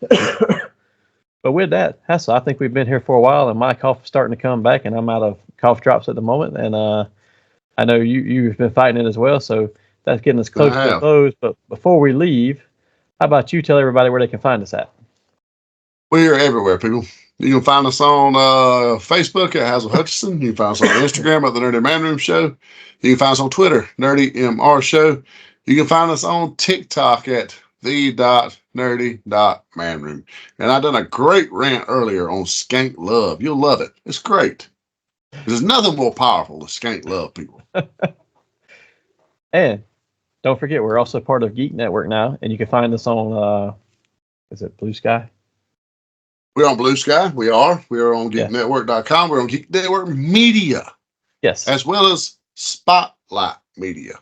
But with that, Hassel, I think we've been here for a while, and my cough is starting to come back, and I'm out of cough drops at the moment, and I know you've been fighting it as well, so that's getting us close to the close. But before we leave, how about you tell everybody where they can find us at? We are everywhere, people. You can find us on Facebook at Hazel Hutchison. You can find us on Instagram at the Nerdy Manroom Show. You can find us on Twitter, Nerdy MR Show. You can find us on TikTok at the.nerdy.manroom. And I done a great rant earlier on skank love. You'll love it. It's great. There's nothing more powerful than skank love, people. And don't forget, we're also part of Geek Network now, and you can find us on, is it Blue Sky? We're on Blue Sky. We are on geeknetwork.com. We're on Geek Network Media. Yes. As well as Spotlight Media.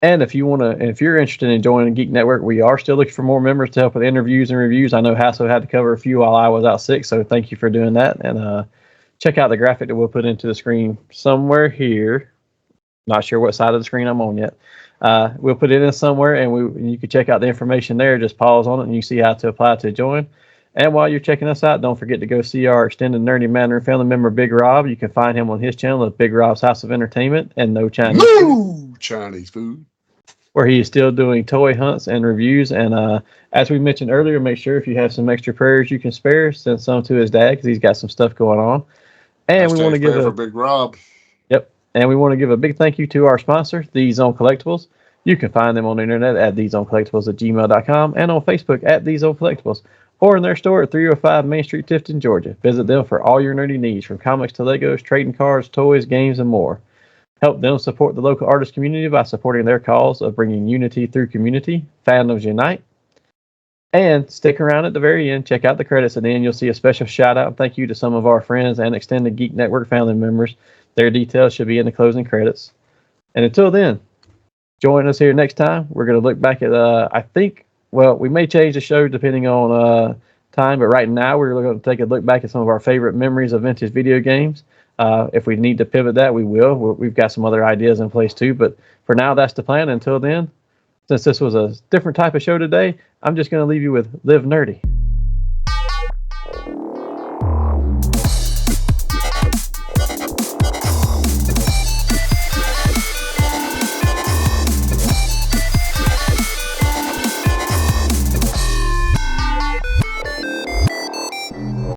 And if you're interested in joining Geek Network, we are still looking for more members to help with interviews and reviews. I know Hasso had to cover a few while I was out sick, so thank you for doing that. And check out the graphic that we'll put into the screen somewhere here. Not sure what side of the screen I'm on yet. We'll put it in somewhere, and you can check out the information there. Just pause on it, and you see how to apply to join. And while you're checking us out, don't forget to go see our extended Nerdy Manroom family member, Big Rob. You can find him on his channel at Big Rob's House of Entertainment and No Chinese Food. Chinese Food. Where he is still doing toy hunts and reviews. And as we mentioned earlier, make sure if you have some extra prayers you can spare, send some to his dad because he's got some stuff going on. And we want to give for Big Rob. Yep. And we want to give a big thank you to our sponsor, These Own Collectibles. You can find them on the internet at theseowncollectibles@gmail.com and on Facebook at These Own Collectibles, or in their store at 305 Main Street, Tifton, Georgia. Visit them for all your nerdy needs, from comics to Legos, trading cards, toys, games, and more. Help them support the local artist community by supporting their cause of bringing unity through community. Fandoms unite. And stick around at the very end. Check out the credits at the end. You'll see a special shout out and thank you to some of our friends and extended Geek Network family members. Their details should be in the closing credits. And until then, join us here next time. We're going to look back at, we may change the show depending on time, but right now we're going to take a look back at some of our favorite memories of vintage video games. If we need to pivot that, we will. We've got some other ideas in place too, but for now, that's the plan. Until then, since this was a different type of show today, I'm just going to leave you with Live Nerdy.